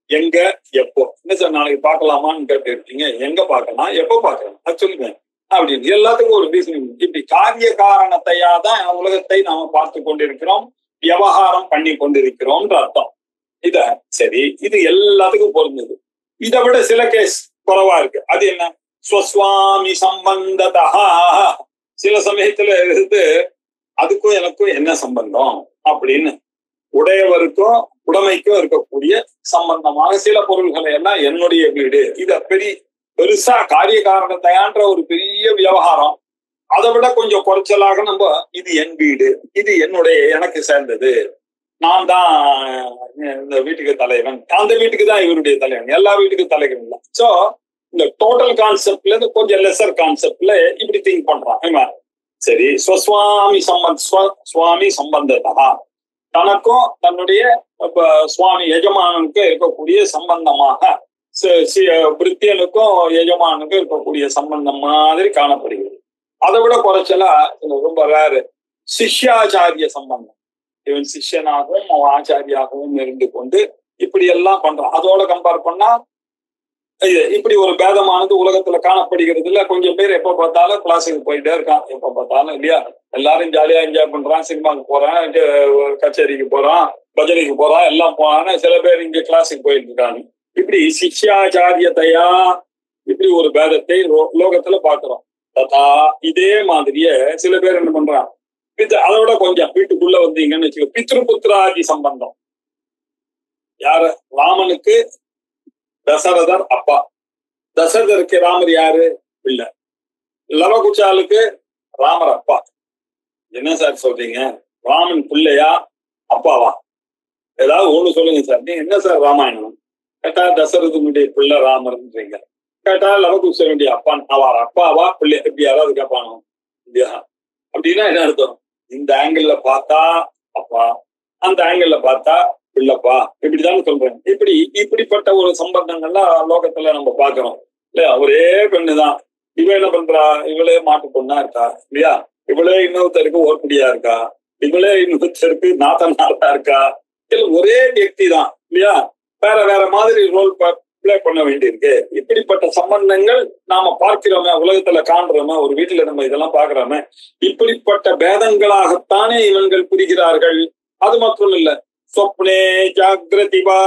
எங்க எப்போ, என்ன சார் நாளைக்கு பார்க்கலாமான்னு கேட்டு இருக்கீங்க, எங்க பார்க்கலாம் எப்போ பார்க்கலாம் அது சொல்லுங்க அப்படின்னு எல்லாத்துக்கும் ஒரு ரீசனிங். இப்படி காரிய காரணத்தையா தான் உலகத்தை நாம பார்த்து கொண்டிருக்கிறோம், விவகாரம் பண்ணி கொண்டிருக்கிறோம்ன்ற அர்த்தம். இத சரி, இது எல்லாத்துக்கும் பொருந்தது. இதை விட சில கேஸ் குறைவா இருக்கு. அது என்ன, ஸ்வஸ்வாமி சம்பந்ததா. சில சமயத்துல இருந்து அதுக்கும் எனக்கும் என்ன சம்பந்தம் அப்படின்னு, உடையவருக்கும் உடைமைக்கும் இருக்கக்கூடிய சம்பந்தமாக சில பொருள்களை எல்லாம் என்னுடைய வீடு, இத பெருசா காரிய காரணத்தையான்ற ஒரு பெரிய விவகாரம். அதை விட கொஞ்சம் குறைச்சலாக நம்ம இது என் வீடு, இது என்னுடைய எனக்கு சேர்ந்தது, நான் தான் இந்த வீட்டுக்கு தலைவன், அந்த வீட்டுக்கு தான் இவருடைய தலைவன், எல்லா வீட்டுக்கும் தலைவன் இல்லை. சோ இந்த டோட்டல் கான்செப்ட்ல இருந்து கொஞ்சம் லெசர் கான்செப்ட்ல இப்படி திங்க் பண்றான். சரி, சுவாமி சம்பந்தத்தா, தனக்கும் தன்னுடைய சுவாமி எஜமானுக்கு இருக்கக்கூடிய சம்பந்தமாக, பிரித்தியனுக்கும் எஜமானுக்கும் இருக்கக்கூடிய சம்பந்தம் மாதிரி காணப்படுகிறது. அதை விட குறைச்சலா ரொம்ப ரேரு சிஷ்யாச்சாரிய சம்பந்தம். இவன் சிஷ்யனாகவும் அவன் ஆச்சாரியாகவும் இருந்து கொண்டு இப்படி எல்லாம் பண்றான். அதோட கம்பேர் பண்ணா இப்படி ஒரு பேதமானது உலகத்துல காணப்படுகிறது இல்ல. கொஞ்சம் பேர் எப்ப பார்த்தாலும் கிளாஸுக்கு போயிட்டே இருக்கான், எப்ப பார்த்தாலும் இல்லையா. எல்லாரும் ஜாலியா என்ஜாய் பண்றான், சினிமாவுக்கு போறான், கச்சேரிக்கு போறான், பஜனைக்கு போறான், எல்லாம் போறான்னு. சில பேர் இங்க கிளாஸுக்கு போயிட்டு இருக்காங்க. இப்படி சிஷ்யாச்சாரியத்தையா இப்படி ஒரு பேதத்தை லோகத்துல பாக்குறோம். ததா இதே மாதிரியே சில பேர் என்ன பண்றான், அதோட கொஞ்சம் வீட்டுக்குள்ள வந்தீங்கன்னு வச்சுக்கோ, பித்ருபுத்திராதி சம்பந்தம். யாரு? ராமனுக்கு தசரதர் அப்பா, தசரதருக்கு ராமர் யாரு? பிள்ளை. லவகுச்சாலுக்கு ராமர் அப்பா. என்ன சார் சொல்றீங்க, ராமன் பிள்ளையா அப்பாவா? ஏதாவது ஒண்ணு சொல்லுங்க சார். நீங்க என்ன சார் ராமாயணம் கேட்டா தசரதனுடைய பிள்ளை ராமர்ன்றீங்க, கேட்டா லவகுச்சனுடைய அப்பான் அவர் அப்பாவா பிள்ளை எப்படி யாராவது கேட்பானோ இல்லையா? அப்படின்னா என்ன அர்த்தம்? இந்த ஆங்கிள் பார்த்தா அப்பா, அந்த ஆங்கிள் பார்த்தா இல்லப்பா, இப்படிதான் சொல்றேன். இப்படிப்பட்ட ஒரு சம்பந்தங்கள்லாம் லோகத்துல நம்ம பாக்குறோம் இல்லையா. ஒரே பெண்ணுதான், இவ என்ன பண்றா, இவளே மாட்டு பொண்ணா இருக்கா இல்லையா, இவளே இன்னொருத்தருக்கு ஓர்படியா இருக்கா, இவளே இன்னொருத்தருக்கு நாத்தனாரா இருக்கா, இல்ல ஒரே வியக்தி தான் இல்லையா, வேற வேற மாதிரி ரோல் பிளே பண்ண வேண்டியிருக்கு. இப்படிப்பட்ட சம்பந்தங்கள் நாம பார்க்கிறோமே, உலகத்துல காண்றோமே, ஒரு வீட்டுல நம்ம இதெல்லாம் பாக்குறோமே. இப்படிப்பட்ட பேதங்களாகத்தானே இவங்கள் புரிகிறார்கள். அது மட்டும் இல்ல, சொப்னே ஜாகிரதிவா,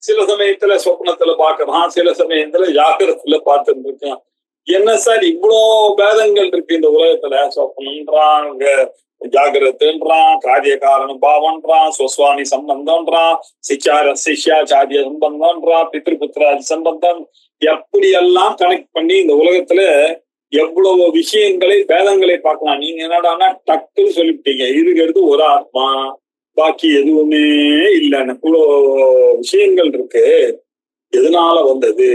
சில சமயத்துல சொப்னத்துல பாக்குறான், சில சமயத்துல ஜாகிரத்துல பார்த்துட்டு இருக்கான். என்ன சார் இவ்வளோ பேதங்கள் இருக்கு இந்த உலகத்துல? சொப்னன்றான், ஜாகிரத்துன்றான், காரிய காரண பாவன்றான், சுவாமி சம்பந்தம்ன்றான், சிஷ்யாச்சாரிய சம்பந்தம்ன்றான், பித்ருபுத்திராதி சம்பந்தம், எப்படி எல்லாம் கனெக்ட் பண்ணி இந்த உலகத்துல எவ்வளவு விஷயங்களை பேதங்களை பார்க்கலாம். நீங்க என்னடான்னா டக்குன்னு சொல்லிவிட்டீங்க, இருக்கிறது ஒரு ஆத்மா, பாக்கி எதுவுமே இல்லைன்னு. இவ்வளோ விஷயங்கள் இருக்கு. எதனால வந்தது?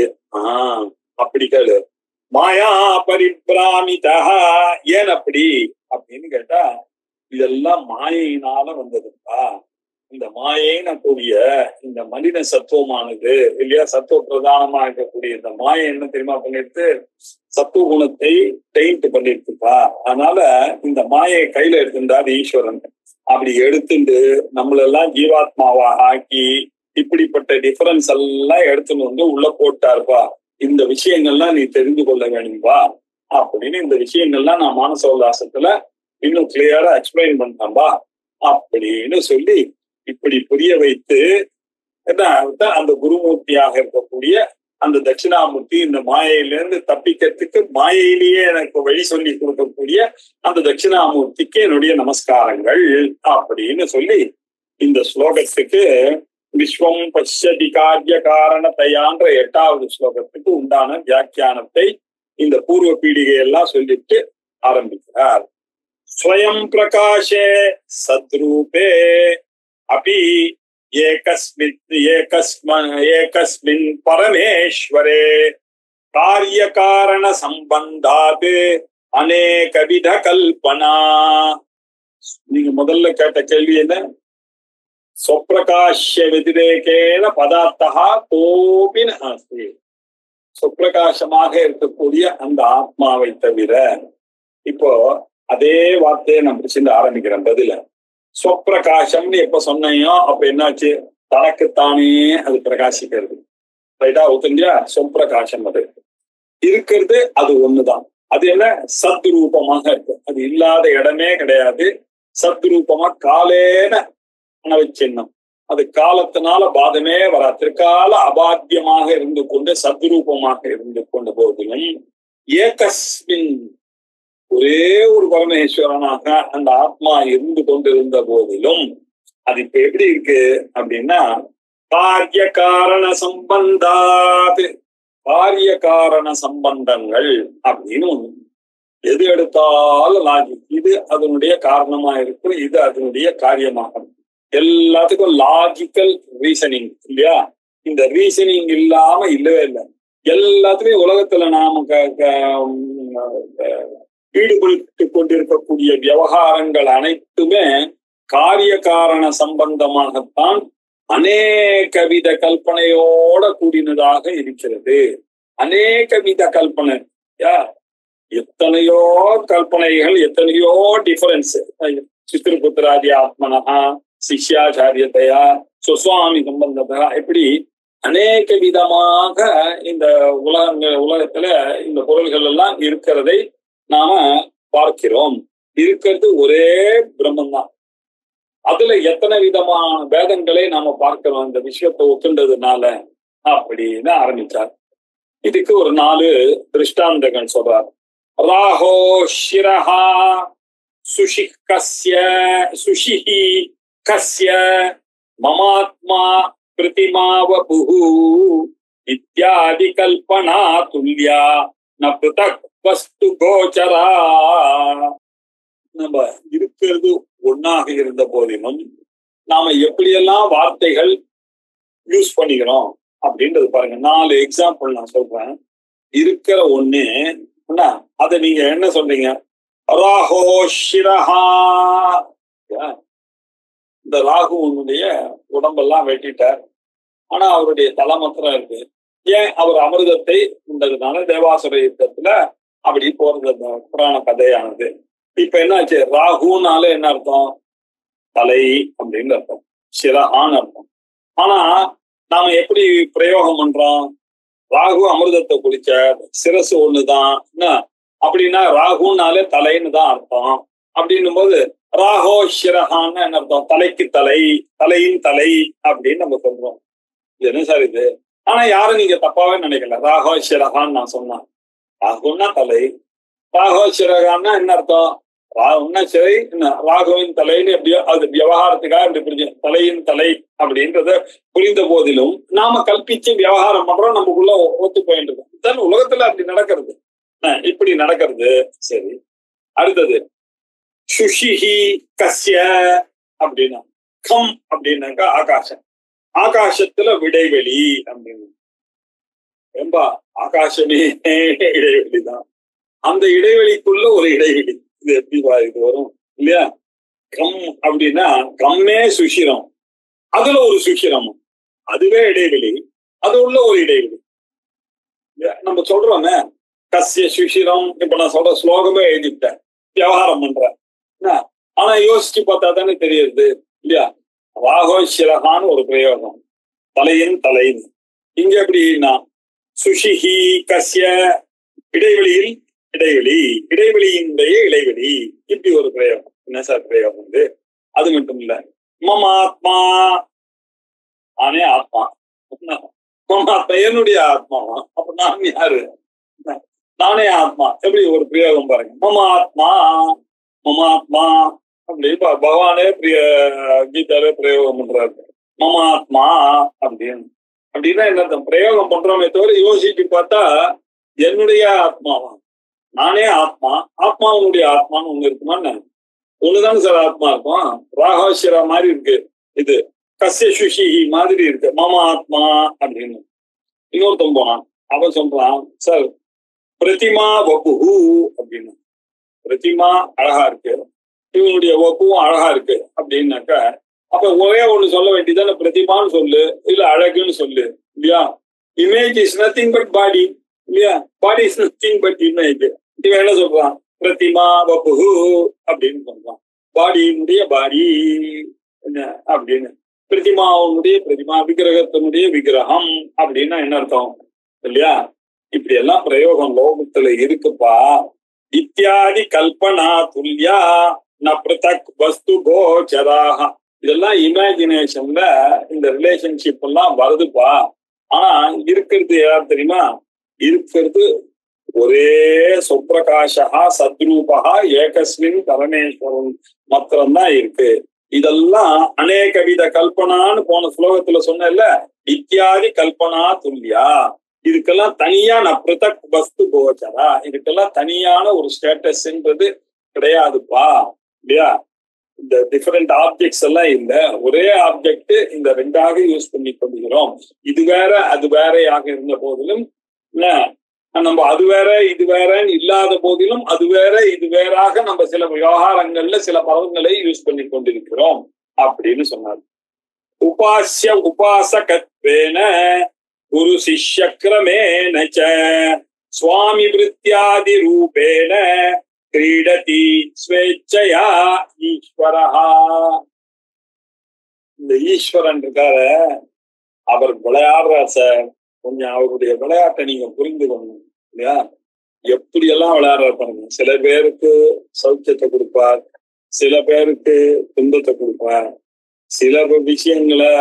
அப்படி கேளு. மாயா பரிபிராமிதா. ஏன் அப்படி அப்படின்னு கேட்டா, இதெல்லாம் மாயினால வந்ததுப்பா. இந்த மாயைன்னு கூடிய இந்த மனித சத்துவமானது இல்லையா, சத்துவ பிரதானமா இருக்கக்கூடிய இந்த மாயை என்ன தெரியுமா பண்ணிட்டு, சத்துவ குணத்தை டெயிண்ட் பண்ணிட்டுப்பா. அதனால இந்த மாயை கையில எடுத்துட்டாரு ஈஸ்வரன். அப்படி எடுத்துட்டு நம்மளெல்லாம் ஜீவாத்மாவா ஆக்கி இப்படிப்பட்ட டிஃபரன்ஸ் எல்லாம் எடுத்துன்னு வந்து உள்ள போட்டாருப்பா. இந்த விஷயங்கள்லாம் நீ தெரிந்து கொள்ள வேணும்பா அப்படின்னு இந்த விஷயங்கள்லாம் நான் மானச உல்லாசத்துல இன்னும் கிளியரா எக்ஸ்பிளைன் பண்ணாம்பா அப்படின்னு சொல்லி இப்படி புரிய வைத்து அந்த குருமூர்த்தியாக இருக்கக்கூடிய அந்த தட்சிணாமூர்த்தி இந்த மாயையிலிருந்து தப்பிக்கிறதுக்கு மாயையிலேயே எனக்கு வழி சொல்லி கொடுக்கக்கூடிய அந்த தட்சிணாமூர்த்திக்கு என்னுடைய நமஸ்காரங்கள் அப்படின்னு சொல்லி இந்த ஸ்லோகத்துக்கு விஸ்வம் பஷ்யதி காரிய காரணத்தையான்ற 8வது ஸ்லோகத்துக்கு உண்டான வியாக்கியானத்தை இந்த பூர்வ பீடிகையெல்லாம் சொல்லிட்டு ஆரம்பிக்கிறார். ஸ்வயம் பிரகாஷே சத்ரூபே அபி ஏகஸ்மின் பரமேஸ்வரே காரிய காரண சம்பந்தாத் அநேகவித கல்பனா. நீங்க முதல்ல கேட்ட கேள்வி என்ன? ஸ்வப்பிரகாஷ்ய வதிரேகேன பதார்த்தா கோபி நாஸ்தி. சுப்பிரகாசமாக இருக்கக்கூடிய அந்த ஆத்மாவை தவிர, இப்போ அதே வார்த்தையை நான் பிடிச்சிருந்து ஆரம்பிக்கிறேன் பதில. ஸ்வப்பிரகாசம்னு எப்ப சொன்னையோ அப்ப என்னாச்சு? தனக்குத்தானே அது பிரகாசிக்கிறது. ரைட்டா? ஒத்துங்கயா? சொப்பிரகாசம் அது இருக்கிறது, அது ஒண்ணுதான். அது என்ன? சத்ரூபமாக இருக்கு. அது இல்லாத இடமே கிடையாது. சத்ரூபமா காலேன அனவச்சின்னம். அது காலத்தினால பாதமே வரா. திருக்கால அபாத்தியமாக இருந்து கொண்டு சத்ரூபமாக இருந்து கொண்ட போதிலும் ஏகஸ்மின் ஒரே ஒரு பரமேஸ்வரனாக அந்த ஆத்மா இருந்து கொண்டிருந்த போதிலும் அது இப்ப எப்படி இருக்கு அப்படின்னா, காரிய காரண சம்பந்தாது, காரிய காரண சம்பந்தங்கள் அப்படின்னு ஒண்ணு. எது எடுத்தாலும் லாஜிக். இது அதனுடைய காரணமா இருக்கு, இது அதனுடைய காரியமாக. எல்லாத்துக்கும் லாஜிக்கல் ரீசனிங் இல்லையா? இந்த ரீசனிங் இல்லாம இல்லவே இல்லை. எல்லாத்துலயும் உலகத்துல நாம ஈடுபட்டு கொண்டிருக்கக்கூடிய விவகாரங்கள் அனைத்துமே காரிய காரண சம்பந்தமாகத்தான் அநேக வித கல்பனையோட கூடினதாக இருக்கிறது. அநேக வித கல்பனை, எத்தனையோ கல்பனைகள், எத்தனையோ டிஃபரன்ஸ். சித்திரபுத்திராதி ஆத்மனஹா, சிஷ்யாச்சாரியதையா, சுவாமி சம்பந்ததா, இப்படி அநேக விதமாக இந்த உலகத்துல இந்த பொருள்கள் எல்லாம் இருக்கிறதை நாம பார்க்கிறோம். இருக்கிறது ஒரே பிரம்மந்தான். அதுல எத்தனை விதமான வேதங்களை நாம பார்க்கிறோம் இந்த விஷயத்தை ஒத்துண்டதுனால அப்படின்னு ஆரம்பிச்சார். இதுக்கு ஒரு 4 திருஷ்டாந்தங்கள் சொல்றார். ராஹோ ஷிரஹா சுஷிஹி கஸ்ய மமாத்மா பிரதிமாவபுஹு இத்யாதி கல்பனா துல்யா ந ப்ருதக் வஸ்து கோச்சரா. நம்ம இருக்கிறது ஒன்னாக இருந்த போதிலும் நாம எப்படியெல்லாம் வார்த்தைகள் யூஸ் பண்ணிக்கிறோம் அப்படின்றது பாருங்க. 4 எக்ஸாம்பிள் நான் சொல்றேன். இருக்கிற ஒண்ணு, அத நீங்க என்ன சொல்றீங்க? ராஹோ ஷிரஹா. இந்த ராகுவனுடைய உடம்பெல்லாம் வெட்டிட்டார், ஆனா அவருடைய தலை மாத்திரம் இருக்கு. ஏன்? அவர் அமிர்தத்தை உண்டதுனால தேவாசுர யுத்தத்துல அப்படி போறது புராண கதையானது. இப்ப என்னாச்சு? ராகுனால என்ன அர்த்தம்? தலை அப்படின்னு அர்த்தம், சிரஹான்னு அர்த்தம். ஆனா நாம எப்படி பிரயோகம் பண்றோம்? ராகு அமிர்தத்தை குடிச்ச, சிரசு ஒண்ணுதான் அப்படின்னா ராகுனாலே தலைன்னு தான் அர்த்தம். அப்படின்னும் போது ராகோ ஷிரஹான்னு என்ன அர்த்தம்? தலைக்கு தலை, தலையின் தலை அப்படின்னு நம்ம சொல்றோம். இது என்ன சார் இது? ஆனா யாரும் நீங்க தப்பாவே நினைக்கல. ராகோ ஷிரஹான்னு நான் சொன்னேன். ராகுன்னா தலை, ராகோ ஷிரஹான்னா என்ன அர்த்தம்? ராகுன்னா சிறை, ராகுவின் தலைன்னு எப்படியோ அது விவகாரத்துக்காக இப்படி புரிஞ்சு தலையின் தலை அப்படின்றத புரிந்த போதிலும் நாம கல்பிச்சு விவகாரம் பண்றோம், நமக்குள்ள ஒத்து போயிட்டு இருக்கோம். இதுதான் உலகத்துல அப்படி நடக்கிறது, இப்படி நடக்கிறது. சரி, அடுத்தது சுஷிஹி கஸ்ய அப்படின்னா, கம் அப்படின்னாக்கா ஆகாசம். ஆகாசத்துல விடைவெளி அப்படின்னு. ஏம்பா ஆகாசமே இடைவெளிதான், அந்த இடைவெளிக்குள்ள ஒரு இடைவெளி. இது எப்படி இது வரும் இல்லையா? கம் அப்படின்னா கம்மே சுஷிரம், அதுல ஒரு சுஷிரம், அதுவே இடைவெளி, அது உள்ள ஒரு இடைவெளி. நம்ம சொல்றோமே கஸ்ய சுஷிரம். இப்ப நான் சொல்ற ஸ்லோகமே எழுதிட்டேன், விவகாரம் பண்றேன். ஆனா யோசிச்சு பார்த்தா தானே தெரியுது இல்லையா? ராகோ ஷிரஹான்னு ஒரு பிரயோகம், தலையின் தலைன்னு. இங்க எப்படின்னா சுஷிஹி கஸ்ய, இடைவெளியில் இடைவெளி, இடைவெளியினுடைய இடைவெளி, இப்படி ஒரு பிரயோகம். என்ன சார் பிரயோகம் வந்து? அது மட்டும் இல்ல, மமாத்மா, நானே ஆத்மா, மமாத்மா என்னுடைய ஆத்மாவா? அப்ப நான் யாரு? நானே ஆத்மா. எப்படி ஒரு பிரயோகம் பாருங்க. மமாத்மா, மமாத்மா அப்படி பகவானே கீதாலே பிரயோகம் பண்றாரு. மமாத்மா அப்படின்னு. அப்படின்னா என்ன பிரயோகம் பண்றோமே தவிர யோசிச்சு பார்த்தா என்னுடைய ஆத்மாவா? நானே ஆத்மா, ஆத்மாவுடைய ஆத்மான்னு ஒண்ணு இருக்குமான்னு? ஒண்ணுதானே சார் ஆத்மா இருக்கும். ராகோஷிரா மாதிரி இருக்கு இது, கஸ்ய சுஷிஹி மாதிரி இருக்கு மம ஆத்மா அப்படின்னு. இன்னொருத்தன் போனான், அவன் சொல்றான் சார் பிரதிமா வபுஹு அப்படின்னு. பிரதிமா அழகா இருக்கு, இவனுடைய வப்புவும் அழகா இருக்கு அப்படின்னாக்கா அப்ப ஒரே ஒண்ணு சொல்ல வேண்டியதான, பிரதிமான்னு சொல்லு இல்ல அழகுன்னு சொல்லு இல்லையா? Image is nothing but body இல்லையா? Body is nothing but image. இவன் என்ன சொல்றான்? பிரதிமா வபுஹு அப்படின்னு சொல்றான். பாடியினுடைய பாடி என்ன அப்படின்னு, பிரதிமாவுடைய பிரதிமா, விக்கிரகத்தினுடைய விக்கிரகம் அப்படின்னா என்ன அர்த்தம் இல்லையா? இப்படி எல்லாம் பிரயோகம் லோகத்துல இருக்குப்பா. இத்தியாதி கல்பனா துல்யா ந ப்ருதக் வஸ்து கோச்சராஹ. இதெல்லாம் இமேஜினேஷன்ல இந்த ரிலேஷன்ஷிப் எல்லாம் வருதுப்பா. ஆனா இருக்கிறது யார் தெரியுமா? இருக்கிறது ஒரே சுப்பிரகாஷா சத்ரூபா ஏகஸ்மின் பரமேஸ்வரன் மாத்திரம்தான் இருக்கு. இதெல்லாம் அநேக வித கல்பனான்னு போன ஸ்லோகத்துல சொன்னேன்ல, இத்தியாதி கல்பனா துல்யா. இதுக்கெல்லாம் தனியா நான் ப்ருதக் வஸ்து கோச்சரா, இதுக்கெல்லாம் தனியான ஒரு ஸ்டேட்டஸ்ன்றது கிடையாதுப்பா இல்லையா? இந்த டிஃபரெண்ட் ஆப்ஜெக்ட்ஸ் எல்லாம் இல்ல, ஒரே ஆப்ஜெக்ட் இந்த ரெண்டாக யூஸ் பண்ணி கொள்கிறோம். இது வேற அது வேறையாக இருந்த போதிலும் நம்ம அது வேற இது வேறன்னு இல்லாத போதிலும் அது வேற இது வேறாக நம்ம சில விவகாரங்கள்ல சில பதங்களை யூஸ் பண்ணி கொண்டிருக்கிறோம் அப்படின்னு சொன்னார். உபாசிய உபாசகத்வேன குரு சிஷ்யக்ரமேன ச சுவாமி விருத்தியாதி ரூபேன கிரீடதி ஸ்வேச்சயா ஈஸ்வரஹா. இந்த ஈஸ்வரன் இருக்காரு, அவர் விளையாடுறார் சார். கொஞ்சம் அவருடைய விளையாட்டை நீங்க புரிந்துக்கணும் இல்லையா? எப்படி எல்லாம் விளையாடுறாரு பாருங்க. சில பேருக்கு சௌக்கியத்தை கொடுப்பார், சில பேருக்கு துன்பத்தை கொடுப்பார், சில விஷயங்களை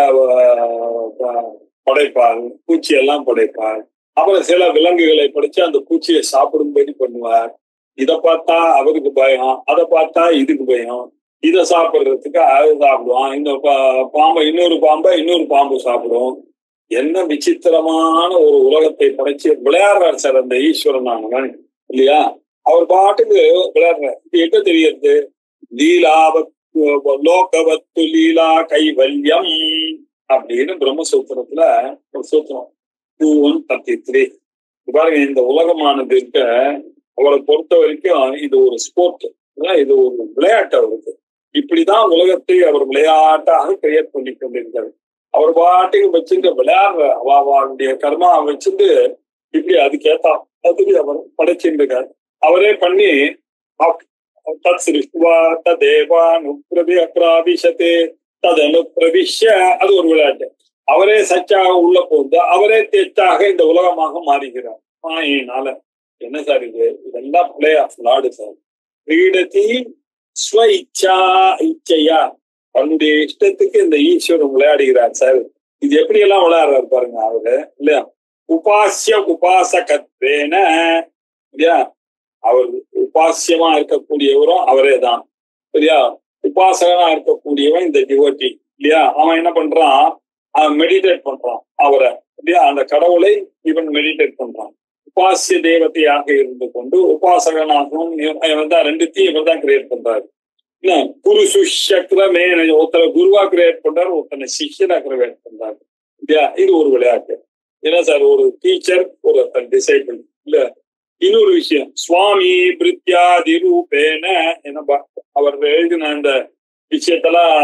படைப்பார், பூச்சியெல்லாம் படைப்பார். அப்புறம் சில விலங்குகளை படைச்சு அந்த பூச்சியை சாப்பிடும்படி பண்ணுவார். இதை பார்த்தா அவருக்கு பயம், அதை பார்த்தா இதுக்கு பயம். இதை சாப்பிடுறதுக்கு அது சாப்பிடுவான். இந்த பாம்பை இன்னொரு பாம்பு சாப்பிடும். என்ன விசித்திரமான ஒரு உலகத்தை படைச்சு விளையாடுறாரு சார் அந்த ஈஸ்வரனானவன் இல்லையா? அவர் பாட்டுக்கு விளையாடுறாரு. இது எங்க தெரியுது? லோகவத்து லீலா கைவல்யம் அப்படின்னு பிரம்மசூத்திரத்துல ஒரு சூத்திரம் 2:133. பாருங்க, இந்த உலகமானது இருக்க அவரை பொறுத்த வரைக்கும் இது ஒரு ஸ்போர்ட், இது ஒரு விளையாட்டு. அவருக்கு இப்படிதான் உலகத்தை அவர் விளையாட்டாக கிரியேட் பண்ணி கொண்டிருக்காரு. அவர் பாட்டுக்கு வச்சுட்டு விளையாடுற அவருடைய கர்மா வச்சுட்டு இப்படி அதுக்கேத்தா அதுக்கு அவர் படைச்சிருக்காரு. அவரே பண்ணி தத் சிருஷ்டுவா ததேவானுப்ரவிஷதே ததனுப்ரவிஷ்ய, அது ஒரு விளையாட்டு. அவரே சச்சாக உள்ள போந்து அவரே தேச்சாக இந்த உலகமாக மாறுகிறார் மாயினால. என்ன சார் இது? இதெல்லாம் பிளே ஆஃப் லார்டு சார். கிரீடதி ஸ்வ இச்சா இச்சையா, தன்னுடைய இஷ்டத்துக்கு இந்த ஈஸ்வரன் விளையாடுகிறார் சார். இது எப்படி எல்லாம் விளையாடுறாரு பாருங்க அவரு இல்லையா? உபாசிய உபாசகத்வேன இல்லையா? அவர் உபாசியமா இருக்கக்கூடியவரும் அவரே தான் சரியா? உபாசகனா இருக்கக்கூடியவன் இந்த டிவோட்டி இல்லையா? அவன் என்ன பண்றான்? அவன் மெடிடேட் பண்றான் அவரை இல்லையா? அந்த கடவுளை இவன் மெடிடேட் பண்றான். உபாசிய தேவதையாக இருந்து கொண்டு உபாசகனாகவும் ரெண்டுத்தையும் இவர் தான் கிரியேட் பண்றாரு. குரு சிஷ்யக்ரமே, ஒருத்தரை குருவா கிரியேட் பண்றாரு, ஒருத்தனை சிஷ்யனா கிரியேட் பண்றாரு இல்லையா? இது ஒரு விளையாட்டு. என்ன சார்? ஒரு டீச்சர் ஒரு டிசைபிள் இல்ல. இன்னொரு விஷயம், சுவாமி பிரித்யாதி ரூபேன என்ன அவர் எழுதின அந்த விஷயத்தெல்லாம்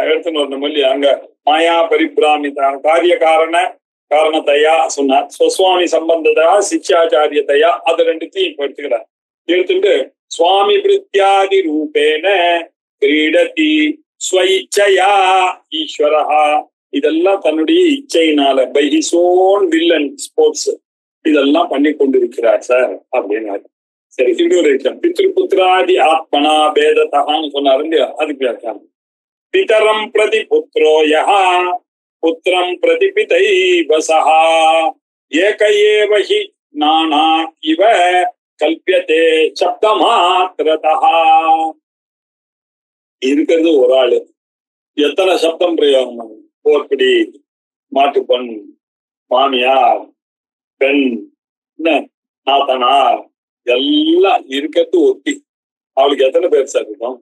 எடுத்துன்னு வரணும் இல்லையா? அங்க மாயா பரிபிராமிதா காரிய காரணத்தையா சொன்னார். ஸ்வஸ்வாமி சம்பந்ததா சிஷ்யாச்சாரியத்தையா, அது ரெண்டுத்தையும் இப்ப எடுத்துக்கிறார். எடுத்துட்டு சுவாமி பிரித்யாதி ரூபேன கிரீடதி ஸ்வைச்சயா ஈஸ்வரஹா, இதெல்லாம் தன்னுடைய இச்சையினால by his own will and sports இதெல்லாம் பண்ணி கொண்டிருக்கிறார் சார் அப்படின்னாரு. சரி, இன்னொரு பித்ருபுத்திராதி ஆத்மனா பேதத்தான்னு சொன்னாரு இல்லையா? அதுக்கு வியாக்கியானம். பிதரம் பிரதி புத்ரோ யஹா புத்திரம் பிரதி பிதைவ சஹா ஏக ஏவ ஹி நானா இவ கல்பியதே சப்தமாத்ரதா. இருக்கிறது ஒரு ஆளு, எத்தனை சப்தம் பிரயோகம்? போர்ப்பிடி, மாட்டுப்பண், மாமியார், பெண், நாத்தனார், எல்லாம் இருக்கிறது ஒட்டி. அவளுக்கு எத்தனை பேர் சார் இருக்கும்?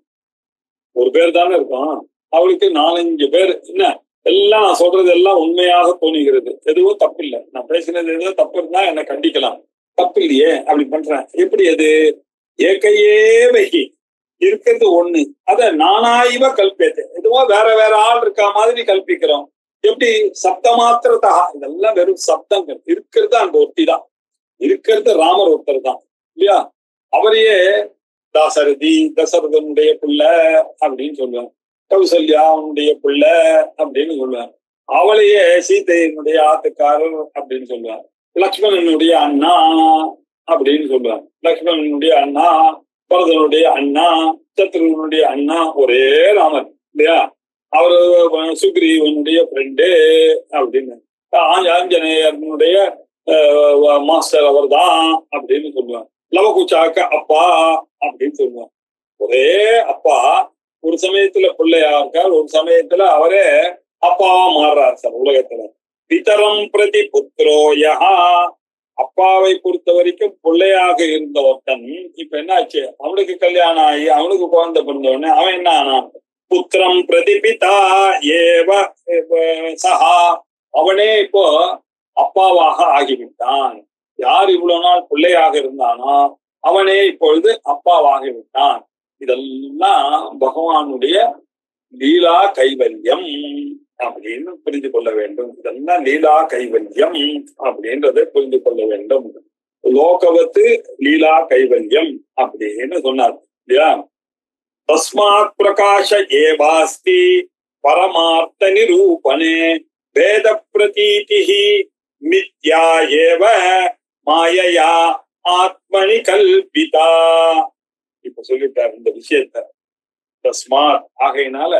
ஒரு பேர் தானே இருக்கும். அவளுக்கு 4-5 பேர். என்ன எல்லாம் நான் சொல்றது எல்லாம் உண்மையாக தோணுகிறது. எதுவும் தப்பு இல்லை. நான் பேசினது எதுவும் தப்பு இருந்தா என்னை கண்டிக்கலாம். தப்பு இல்லையே, அப்படி பண்றேன். எப்படி அது? ஏக்கையே வகி இருக்கிறது ஒண்ணு, அத நானாயிவ கல்பியது, எதுவோ வேற வேற ஆள் இருக்கா மாதிரி கல்பிக்கிறோம். எப்படி? சப்த மாத்திரத்தா, இதெல்லாம் வெறும் சப்தங்கள். இருக்கிறது அந்த ஒட்டி தான். இருக்கிறது ராமர் ஒருத்தர் தான் இல்லையா? அவரையே தசரதனுடைய பிள்ளை அப்படின்னு சொல்லுவேன், கௌசல்யாவுடைய பிள்ளை அப்படின்னு சொல்லுவேன். அவளையே சீதையினுடைய ஆத்துக்காரர் அப்படின்னு சொல்லுவேன். லக்ஷ்மணனுடைய அண்ணா அப்படின்னு சொல்லுவேன். லக்ஷ்மணனுடைய அண்ணா, பரதனுடைய அண்ணா, சத்ருவனுடைய அண்ணா, ஒரே ராமர் இல்லையா? அவரு சுக்ரீவனுடைய ஃப்ரெண்டு அப்படின்னு, ஆஞ்சநேயனுடைய மாஸ்டர் அவர் தான் அப்படின்னு சொல்லுவேன். லவகுச்சாக்க அப்பா அப்படின்னு சொல்லுவேன். ஒரே அப்பா ஒரு சமயத்துல பிள்ளையா இருக்கார், ஒரு சமயத்துல அவரே அப்பாவா மாறுறார் சார் உலகத்துல. பிதரம் பிரதி புத்ரோ யஹா, அப்பாவை பொறுத்த வரைக்கும் பிள்ளையாக இருந்த ஒருத்தன் இப்ப என்ன ஆச்சு? அவனுக்கு கல்யாணம் ஆகி அவனுக்கு குழந்தை பிறந்த உடனே அவன் என்ன ஆனான்? புத்திரம் பிரதிபிதா ஏவ சஹா, அவனே இப்போ அப்பாவாக ஆகிவிட்டான். யார் இவ்வளவு நாள் பிள்ளையாக இருந்தானோ அவனே இப்பொழுது அப்பாவாக விட்டான். இதெல்லாம் பகவானுடைய லீலா கைவல்யம் அப்படின்னு புரிந்து கொள்ள வேண்டும். இதெல்லாம் லீலா கைவல்யம் அப்படின்றதை புரிந்து கொள்ள வேண்டும். லோகவத்து லீலா கைவல்யம் அப்படின்னு சொன்னார் இல்லையா? தஸ்மாத் பிரகாஷ ஏவாஸ்தி பரமார்த்த நிரூபணே வேத பிரதீதிஹி மித்யா ஏவ மாயையா ஆத்மனி கல்பிதா. இப்ப சொல்லிட்டார் இந்த விஷயத்த. தஸ்மாத் ஆகையினால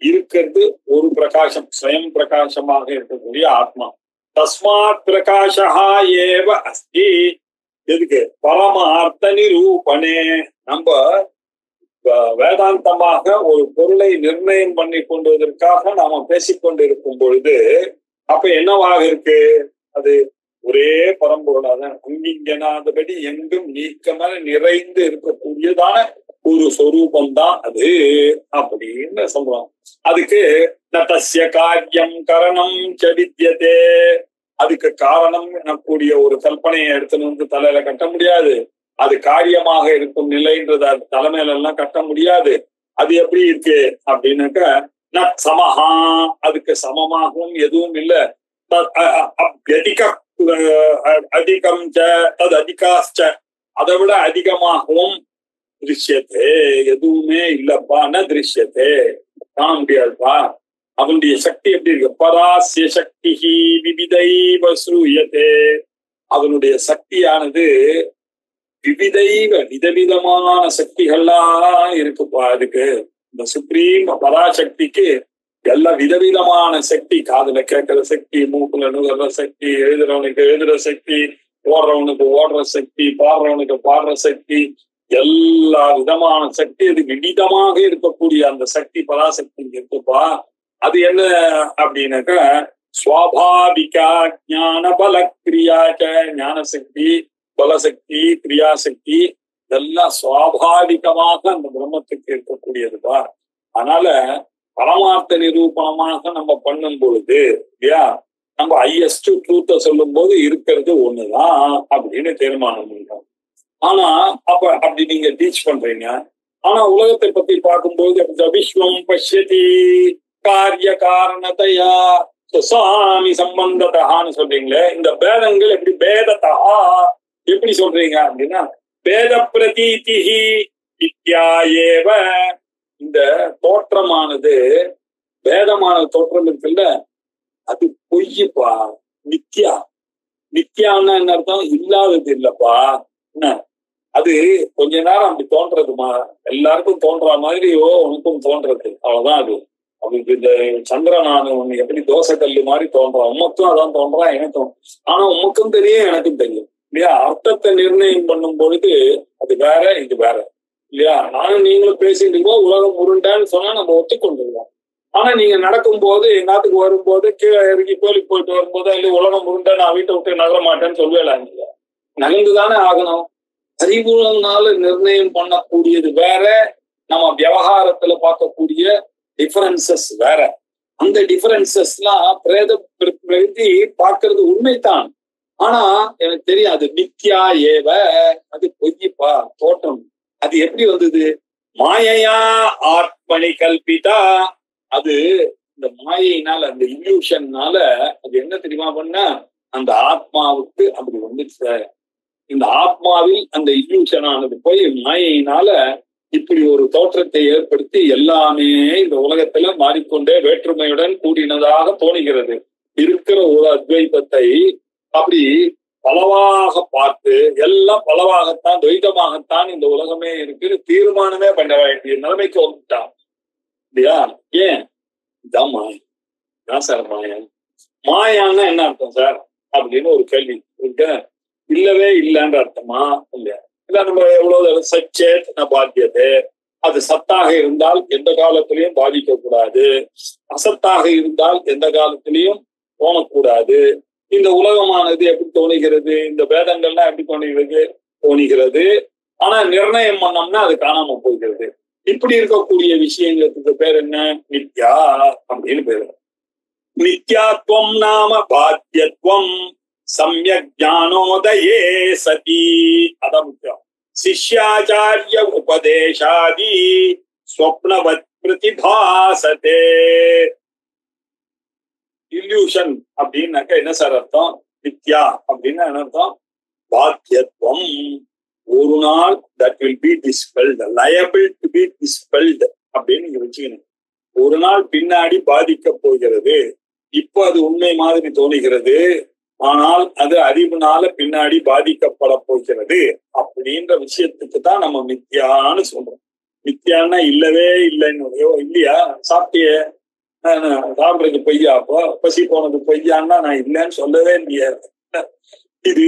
இருக்கிறது ஒரு பிரகாசம், ஸ்வயம் பிரகாசமாக இருக்கக்கூடிய ஆத்மா. தஸ்மாத் பிரகாஷா ஏவ அஸ்தி. எதுக்கு? பரமார்த்த நிரூபணே. நம்ம வேதாந்தமாக ஒரு பொருளை நிர்ணயம் பண்ணி கொண்டுவதற்காக நாம பேசிக்கொண்டு இருக்கும் பொழுது அப்ப என்னவாக இருக்கு? அது ஒரே பரம்பொருளாதான், அங்கிங்கனாதபடி எங்கும் நீக்கமர நிறைந்து இருக்கக்கூடியதான ஒரு சொரூபம் தான் அது அப்படின்னு சொல்றோம். அதுக்கு நதஸ்ய காரியம் கரணம் சவித்யதே. அதுக்கு காரணம் எனக்கூடிய ஒரு கல்பனையை எடுத்துன்னு வந்து தலையில கட்ட முடியாது. அது காரியமாக இருக்கும் நிலைன்றது அது தலைமையில எல்லாம் கட்ட முடியாது. அது எப்படி இருக்கு அப்படின்னாக்க ந சமஹா, அதுக்கு சமமாகவும் எதுவும் இல்லை. அதிகம் தது அதிகாச்ச, அதை விட அதிகமாகவும் திருஷ்யத்தே எதுவுமே இல்லப்பா. ந திருஷ்யத்தே, காண முடியாதுப்பா. அவனுடைய சக்தி எப்படி இருக்கு? பராசிய சக்தி விவிதைவ ஸ்ரூயத்தே. அவனுடைய சக்தியானது விவிதைவ விதவிதமான சக்திகள்லாம் இருக்குப்பா. அதுக்கு இந்த சுப்ரீம் பராசக்திக்கு எல்லாம் விதவிதமான சக்தி. காதுல கேட்கிற சக்தி, மூக்குல நுகர்ற சக்தி, எழுதுறவனுக்கு எழுதுற சக்தி, ஓடுறவனுக்கு ஓடுற சக்தி, பாடுறவனுக்கு பாடுற சக்தி, எல்லா விதமான சக்தி அது விவிதமாக இருக்கக்கூடிய அந்த சக்தி பராசக்தி இருக்குப்பா. அது என்ன அப்படின்னாக்க ஸ்வாபாவிகா ஞான பல கிரியாச்ச. ஞான சக்தி, பலசக்தி, கிரியாசக்தி இதெல்லாம் சுவாபாவிகமாக அந்த பிரம்மத்துக்கு இருக்கக்கூடியதுப்பா. அதனால பரமார்த்த நிரூபணமாக நம்ம பண்ணும் பொழுது இல்லையா, நம்ம ஹையஸ்ட் ட்ரூத்தை சொல்லும் போது இருக்கிறது ஒண்ணுதான் அப்படின்னு தீர்மானம் பண்றோம். ஆனா அப்ப அப்படி நீங்க டீச் பண்றீங்க. ஆனா உலகத்தை பத்தி பார்க்கும்போது விஸ்வம் பஷ்யதி காரிய காரணத்தையா சுவாமி சம்பந்தத்தான்னு சொல்றீங்களே, இந்த பேதங்கள் எப்படி பேதத்தா எப்படி சொல்றீங்க அப்படின்னா பேத பிரதீதிஹி வித்யா ஏவ. இந்த தோற்றமானது வேதமான தோற்றம் இருக்குல்ல, அது பொய்யுப்பா, நித்யா. நித்யான்னா என்ன அர்த்தம்? இல்லாதது இல்லப்பா. என்ன அது கொஞ்ச நேரம் அப்படி தோன்றதுமா, எல்லாருக்கும் தோன்ற மாதிரி உனக்கும் தோன்றது, அவ்வளவுதான். அது அவருக்கு இந்த சந்திரனானு ஒண்ணு எப்படி தோசை கல்லு மாதிரி தோன்றான், உமக்கும் அதான் தோன்றான், எனக்கும். ஆனா உமக்கும் தெரியும், எனக்கும் தெரியும் இல்லையா? அர்த்தத்தை நிர்ணயம் பண்ணும் பொழுது அது வேற, இது வேற இல்லையா? நானும் நீங்களும் பேசிட்டு இருக்கோம், உலகம் உருண்டான்னு சொன்னா நம்ம ஒத்துக்கொண்டுருவோம். ஆனா நீங்க நடக்கும் போது நாட்டுக்கு வரும்போது கீழே இறங்கி கோயிலுக்கு போயிட்டு வரும்போது இல்லை உலகம் உருண்டா நான் வீட்டை விட்டு நகர மாட்டேன்னு சொல்வேலாம். இல்லையா? நகர்ந்துதானே ஆகணும். அறிவுனால நிர்ணயம் பண்ணக்கூடியது வேற, நம்ம விவகாரத்துல பார்க்கக்கூடிய டிஃபரன்சஸ் வேற. அந்த டிஃபரன்சஸ் எல்லாம் பிரதி பார்க்கறது உண்மைதான். ஆனா எனக்கு தெரியும் அது நித்யா ஏவ, அது பொய்யப்பா, தோற்றம். அது எப்படி வந்தது? மாயையா ஆத்மனி கல்பிதா. அது இந்த மாயையினால, அந்த இல்யூஷன்னால அது என்ன தெரியுமா பண்ண, அந்த ஆத்மாவுக்கு அப்படி வந்துச்சு. இந்த ஆத்மாவில் அந்த இல்யூஷன் ஆனது போய் மாயையினால இப்படி ஒரு தோற்றத்தை ஏற்படுத்தி எல்லாமே இந்த உலகத்துல மாறிக்கொண்டே வேற்றுமையுடன் கூடினதாக தோணுகிறது. இருக்கிற ஒரு அத்வைதத்தை அப்படி பலவாக பார்த்து எல்லாம் பலவாகத்தான் துவைதமாகத்தான் இந்த உலகமே இருக்கு தீர்மானமே பண்ண வேண்டிய நிலைமைக்கு வந்துட்டான் இல்லையா? ஏன்? இதான் மாயம். தான் சார் மாயம். மாயான்னா என்ன அர்த்தம் சார் அப்படின்னு ஒரு கேள்வி இருக்கு. இல்லவே இல்லைன்ற அர்த்தமா? இல்லையா? இல்ல நம்ம எவ்வளவு சச்சேத் பாத்தியது, அது சத்தாக இருந்தால் எந்த காலத்திலையும் பாதிக்க கூடாது, அசத்தாக இருந்தால் எந்த காலத்திலையும் தோணக்கூடாது. இந்த உலகமானது எப்படி தோணுகிறது, இந்த வேதங்கள்லாம் எப்படி தோணுகிறது. ஆனா நிர்ணயம் பண்ணோம்னா அது காணாம போகிறது. இப்படி இருக்கக்கூடிய விஷயங்களுக்கு பேர் என்ன? நித்யா அப்படின்னு பேரு. நித்யாத்வம் நாம பாத்தியத்துவம் சம்யக் ஞானோதயே சதி. அதான் முக்கியம். சிஷ்யாச்சாரிய உபதேசாதி ஸ்வப்னவத் பிரதிபாசதே. இல்யூஷன் அப்படின்னாக்க என்ன சார் அர்த்தம்? வித்யா அப்படின்னு என்ன அர்த்தம்? பாத்தியத்துவம். ஒரு நாள் that will be dispelled, liable to be dispelled அப்படின்னு நீங்க வச்சுக்கணும். ஒரு நாள் பின்னாடி பாதிக்க போகிறது. இப்போ அது உண்மை மாதிரி தோணுகிறது, ஆனால் அது அறிவுனால பின்னாடி பாதிக்கப்பட போகிறது அப்படின்ற விஷயத்துக்கு தான் நம்ம மித்யான்னு சொல்றோம். மித்யான்னா இல்லவே இல்லைன்னு இல்லையா, சாப்பிட்டியே சாப்பிடுறது பொய்யா, அப்போ பசி போனது பொய்யான்னா நான் இல்லைன்னு சொல்லவே இல்லையா. இது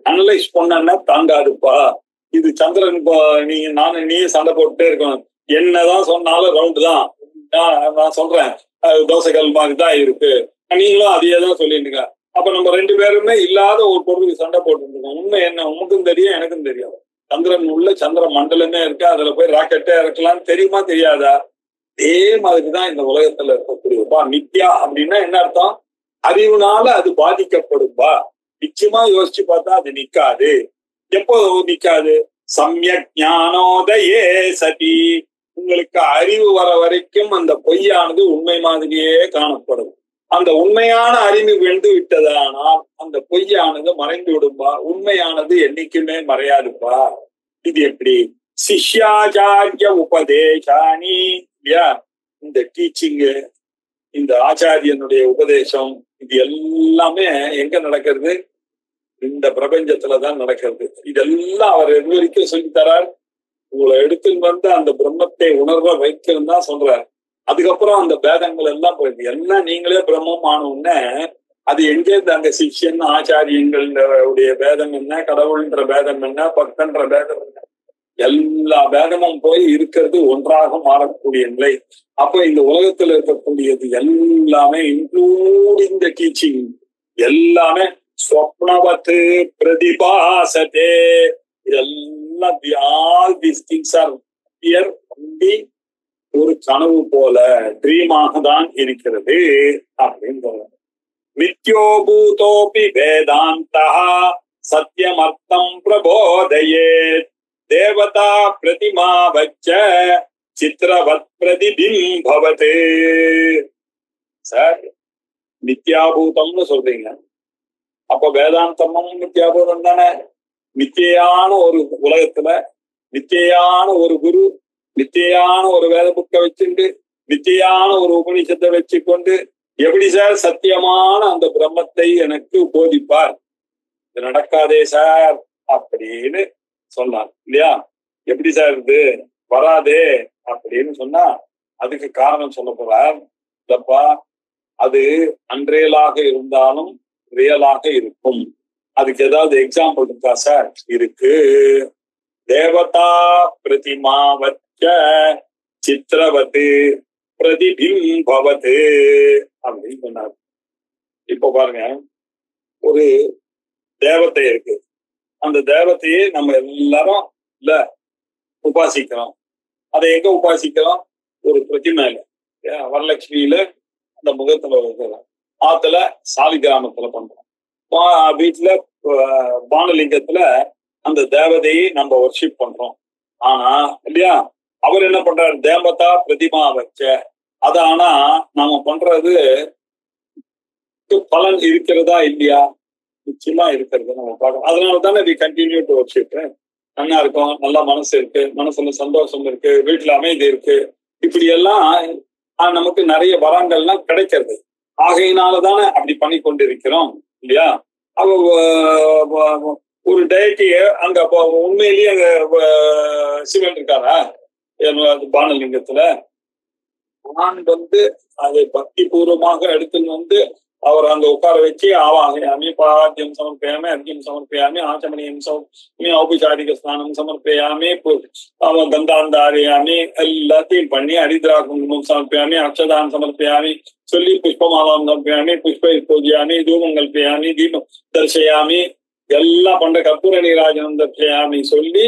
அனலைஸ் பண்ணா தாங்காதுப்பா. இது சந்திரன் நீ சண்டை போட்டுட்டே இருக்கணும். என்னதான் சொன்னாலும் ரவுண்டு தான். நான் சொல்றேன் தோசைகள் மாதிரி தான் இருக்கு, நீங்களும் அதையே தான் சொல்லிட்டு. அப்ப நம்ம ரெண்டு பேருமே இல்லாத ஒரு பொருளுக்கு சண்டை போட்டு இருக்கோம். உண்மை என்ன உனக்கும் தெரியும் எனக்கும் தெரியும். சந்திரன் உள்ள சந்திர மண்டலமே இருக்கு, அதுல போய் ராக்கெட்டே இறக்கலாம்னு தெரியுமா தெரியாதா? அதே மாதிரிதான் இந்த உலகத்துல இருக்கக்கூடியப்பா. மித்யா அப்படின்னா என்ன அர்த்தம்? அறிவுனால அது பாதிக்கப்படும்பா. நிச்சயமா யோசிச்சு பார்த்தா அது நிக்காது. எப்போ நிக்காது? சம்யக் ஞானோதயே சதி. உங்களுக்கு அறிவு வர வரைக்கும் அந்த பொய்யானது உண்மை மாதிரியே காணப்படும். அந்த உண்மையான அறிவு வென்று விட்டதானால் அந்த பொய்யானது மறைந்து விடும்பா. உண்மையானது என்னைக்குமே மறையாதுப்பா. இது எப்படி? சிஷ்யாச்சாரிய உபதேசானி. இந்த டீச்சிங்கு, இந்த ஆச்சாரியனுடைய உபதேசம், இது எல்லாமே எங்க நடக்கிறது? இந்த பிரபஞ்சத்துலதான் நடக்கிறது. இதெல்லாம் அவர் எது வரைக்கும் சொல்லித்தரார்? உங்களை எடுத்துன்னு வந்து அந்த பிரம்மத்தை உணர்வ வைக்கணும் தான் சொல்றார். அதுக்கப்புறம் அந்த பேதங்கள் எல்லாம் போயிருக்கு. எல்லாம் நீங்களே பிரம்மம் ஆனோடனே அது எங்கேருந்து அங்க சிஷ்யன் ஆச்சாரியங்களுடைய பேதம் என்ன, கடவுள்ன்ற பேதம் என்ன, பக்தன்ற பேதம் என்ன, எல்லா பேதமும் போய் இருக்கிறது ஒன்றாக மாறக்கூடிய நிலை. அப்ப இந்த உலகத்துல இருக்கக்கூடியது எல்லாமே இன்க்ளூடிங் த டீச்சிங் எல்லாமே ஸ்வப்னவத் பிரதிபாசதே. இதெல்லாம் all these things are here only ஒரு கனவு போல, ட்ரீமாக தான் இருக்கிறது அப்படின்னு சொல்றாங்க. மித்யோபூதோபி வேதாந்தா சத்யமர்த்தம் பிரபோதயே தேவதா பிரதிமா வச்ச சித்திரவத் பிரதிபிம்பவத். சார் மித்யாபூதம்னு சொல்றீங்க, அப்ப வேதாந்தமும் மித்யாபூதம் தானே. மித்தியான ஒரு உலகத்துல மித்தியான ஒரு குரு, மித்தியான ஒரு வேத புக்கை வச்சுட்டு, மித்தியான ஒரு உபநிஷத்தை வச்சுக்கொண்டு எப்படி சார் சத்தியமான அந்த பிரம்மத்தை எனக்கு போதிப்பார்? இது நடக்காதே சார் அப்படின்னு சொன்னார் இல்லையா? எப்படி சார் இது வராதே அப்படின்னு சொன்னா அதுக்கு காரணம் சொல்ல போறார். இல்லப்பா, அது அன்றியலாக இருந்தாலும் ரியலாக இருக்கும். அதுக்கு ஏதாவது எக்ஸாம்பிள் இருக்கா சார்? இருக்கு. தேவதா பிரதிமா வச்ச சித்திரவத்து பிரதிபிம்பவத்து அப்படின்னு சொன்னார். இப்ப பாருங்க, ஒரு தேவதை இருக்கு. அந்த தேவதையை நம்ம எல்லாரும் இல்ல உபாசிக்கிறோம். அதை எங்க உபாசிக்கிறோம்? ஒரு பிரதிமையில, வரலட்சுமியில அந்த முகத்துல வைக்கிறோம். ஆத்துல சாலி கிராமத்துல பண்றோம். வீட்டுல பானலிங்கத்துல அந்த தேவதையை நம்ம வர்ஷிப் பண்றோம். ஆனா இல்லையா, அவர் என்ன பண்றாரு? தேவதா பிரதிமா வச்ச. அது ஆனா நாம பண்றது பலன் இருக்கிறதா இல்லையா? நிச்சயமா இருக்கிறது நம்ம பார்க்கணும். அதனால தானே வி கண்டினியூ டு வர்ஷிப். நல்லா இருக்கும், நல்லா மனசு இருக்கு, மனசுல சந்தோஷம் இருக்கு, வீட்டுல அமைதி இருக்கு, இப்படி எல்லாம் நமக்கு நிறைய வரங்கள்லாம் கிடைக்கிறது. ஆகையினாலதானே அப்படி பண்ணி கொண்டிருக்கிறோம் இல்லையா? ஒரு டயட்டிய அங்க உண்மையிலேயே அங்க சிவன் இருக்காரா பானலிங்கத்துல? நான் அதை பக்தி பூர்வமாக எடுத்துன்னு அவர் அங்க உட்கார வச்சு ஆவாகயாமி பாத்தியம் சமர்ப்பயாமி அர்க்கியம் சமர்ப்பயாமி ஆச்சமணியம் சமர்ப்பயாமி ஔபச்சாரிக ஸ்நானம் சமர்ப்பயாமி கந்தாந்தாரியாமி எல்லாத்தையும் பண்ணி ஹரித்ரா குங்குமம் சமர்ப்பயாமி அக்ஷதான் சமர்ப்பயாமி சொல்லி புஷ்பமாலாம் சமர்ப்பயாமி புஷ்ப பூஜையாமி தூமம் கல்பயாமி தீபம் தர்சயாமி எல்லாம் பண்ற கற்பூர நீராஜனம் தர்சயாமி சொல்லி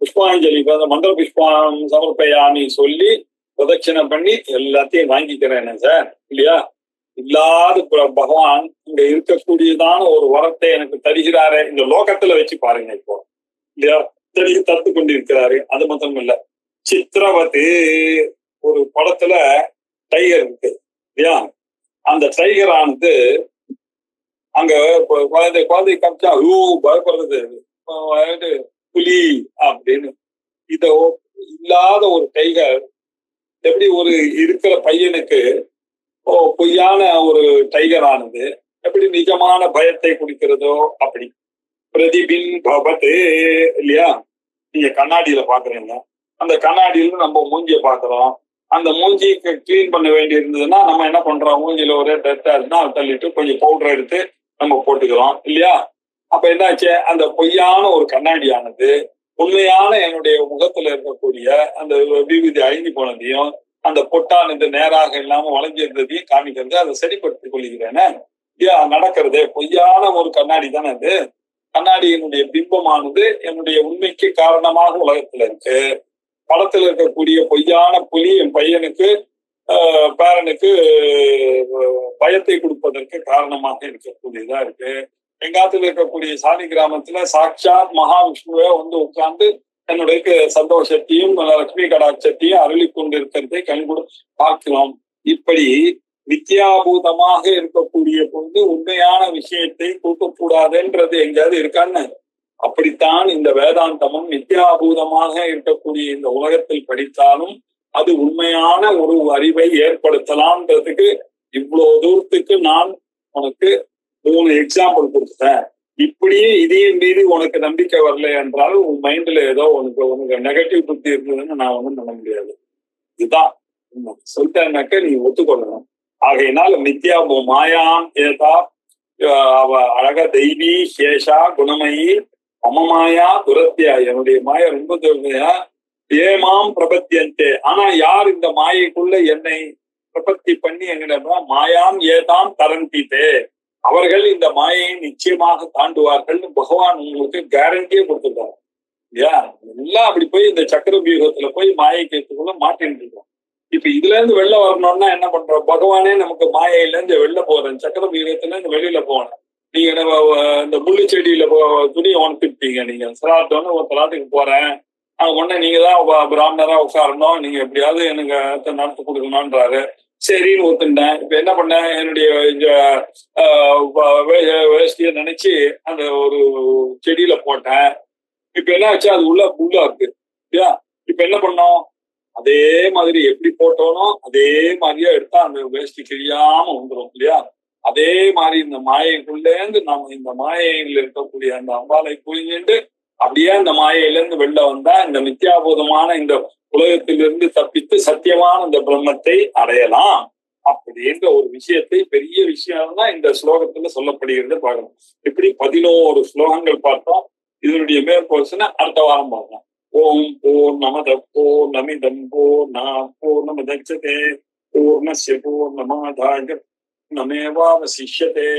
புஷ்பாஞ்சலி மந்திர புஷ்பம் சமர்ப்பயாமி சொல்லி பிரதட்சணை பண்ணி எல்லாத்தையும் வாங்கிக்கிறேன் சார் இல்லையா? இல்லாத பகவான் இங்க இருக்கக்கூடியதான ஒரு வரத்தை எனக்கு தருகிறாரே, இந்த லோகத்துல வச்சு பாருங்க இப்போ இல்லையா, தத்து கொண்டிருக்கிறாரு. அது மட்டும் இல்ல, சித்திரவத்து ஒரு படத்துல டைகர் இருக்கு இல்லையா, அந்த டைகர் ஆனது அங்க குழந்தை காமிச்சா பயப்படுறது புலி அப்படின்னு. இத இல்லாத ஒரு டைகர் எப்படி ஒரு இருக்கிற பையனுக்கு பொய்யான ஒரு டைகர் ஆனது எப்படி நிஜமான பயத்தை குடிக்கிறதோ அப்படி பிரதிபிம்பவத்து இல்லையா. நீங்க கண்ணாடியில பாக்குறீங்க, அந்த கண்ணாடியில நம்ம மூஞ்சிய பாக்குறோம். அந்த மூஞ்சிக்கு கிளீன் பண்ண வேண்டி இருந்ததுன்னா நம்ம என்ன பண்றோம், மூஞ்சில ஒரே டெஸ்டா இருந்தா தள்ளிட்டு கொஞ்சம் பவுடர் எடுத்து நம்ம போட்டுக்கிறோம் இல்லையா. அப்ப என்னாச்சு, அந்த பொய்யான ஒரு கண்ணாடியானது உண்மையான என்னுடைய முகத்துல இருக்கக்கூடிய அந்த விபூதி அழிஞ்சு போனதையும் அந்த பொட்டானது நேராக இல்லாம வளைஞ்சிருந்ததையும் காமிக்கிறது, அதை சரிப்படுத்திக் கொள்கிறேன்னு நடக்கிறது. பொய்யான ஒரு கண்ணாடி தானே அது. கண்ணாடியினுடைய பிம்பமானது என்னுடைய உண்மைக்கு காரணமாக உலகத்துல இருக்கு. படத்துல இருக்கக்கூடிய பொய்யான புலி என் பையனுக்கு பேரனுக்கு பயத்தை கொடுப்பதற்கு காரணமாக இருக்கக்கூடியதா இருக்கு. எங்காத்துல இருக்கக்கூடிய சாலி கிராமத்துல சாட்சாத் மகாவிஷ்ணுவே வந்து உட்கார்ந்து என்னுடைய சந்தோஷத்தையும் லட்சுமி கடாட்சத்தையும் அருளி கொண்டிருக்கிறதை கண்கூட பார்க்கிறோம். இப்படி வித்தியாபூதமாக இருக்கக்கூடிய பொழுது உண்மையான விஷயத்தை கூட்டக்கூடாதுன்றது எங்கேயாவது இருக்கான்னு. அப்படித்தான் இந்த வேதாந்தமும் வித்தியாபூதமாக இருக்கக்கூடிய இந்த உலகத்தில் படித்தாலும் அது உண்மையான ஒரு அறிவை ஏற்படுத்தலாம்ன்றதுக்கு இவ்வளவு தூரத்துக்கு நான் உனக்கு 3 எக்ஸாம்பிள் கொடுத்தேன். இப்படியே இதையும் மீறி உனக்கு நம்பிக்கை வரல என்றால் உன் மைண்ட்ல ஏதோ உனக்கு நெகட்டிவ் புத்தி இருந்ததுன்னு நான் ஒண்ணும் பண்ண முடியாது. இதுதான் சொல்லிட்டேன்னாக்க நீ ஒத்துக்கொள்ளணும். ஆகையினால் மித்யாபு மாயாம் ஏதா அவ அழக தெய்வீ சேஷா குணமயி அமமாயா துரத்தியா, என்னுடைய மாயா ரொம்ப தூய்மையா ஏமாம் பிரபத்தியந்தே. ஆனா யார் இந்த மாயைக்குள்ள என்னை பிரபத்தி பண்ணி எங்கன்னா மாயாம் ஏதாம் தரந்தித்தே, அவர்கள் இந்த மாயை நிச்சயமாக தாண்டுவார்கள். பகவான் உங்களுக்கு கேரண்டியே கொடுத்துருக்காரு இல்லையா. எல்லாம் அப்படி போய் இந்த சக்கர வியூகத்துல போய் மாயை கேட்டுக்குள்ள மாட்டின்னு இருக்கோம். இப்ப இதுல இருந்து வெளில வரணும்னா என்ன பண்றோம், பகவானே நமக்கு மாயையில இருந்து வெளில போறேன், சக்கர வியூகத்துல இருந்து வெளியில போனேன். நீங்க இந்த முள்ளு செடியில துணியை உணர்த்திட்டீங்க, நீங்க சிராத்தோன்னு ஒரு தலாத்துக்கு போறேன், உடனே நீங்க தான் பிராமணரா உட்காரணும், நீங்க எப்படியாவது எனக்கு நடத்தி கொடுக்கணும்ன்றாரு. சரின்னு ஒத்துட்டேன். இப்ப என்ன பண்ணேன், என்னுடைய வேஷ்டிய நினைச்சு அந்த ஒரு செடியில போட்டேன். இப்ப என்ன ஆச்சு, அது உள்ள புல்லா இருக்கு இல்லையா. இப்ப என்ன பண்ணோம், அதே மாதிரி எப்படி போட்டோனோ அதே மாதிரியா எடுத்தா அந்த வேஷ்டி கிழியாம வந்துடும் இல்லையா. அதே மாதிரி இந்த மாயைக்குள்ளேருந்து நம்ம இந்த மாயையில் இருக்கக்கூடிய அந்த அம்பாலை புரிஞ்சுட்டு அப்படியே அந்த மாயையில இருந்து வெளில வந்தா இந்த மித்யாபூதமான இந்த உலகத்திலிருந்து தப்பித்து சத்தியமான இந்த பிரம்மத்தை அடையலாம் அப்படின்ற ஒரு விஷயத்தை, பெரிய விஷயம் தான் இந்த ஸ்லோகத்துல சொல்லப்படுகிறது பார்க்கணும். இப்படி 11 ஸ்லோகங்கள் பார்த்தோம். இதனுடைய மேற்போர்ஷனை அடுத்த வாரம் பார்க்கலாம். ஓம் பூர்ணமத பூர்ணமிதம் பூர்ணமுதச்யதே பூர்ணஸ்ய பூர்ணமாதாய பூர்ணமேவாவசிஷ்யதே.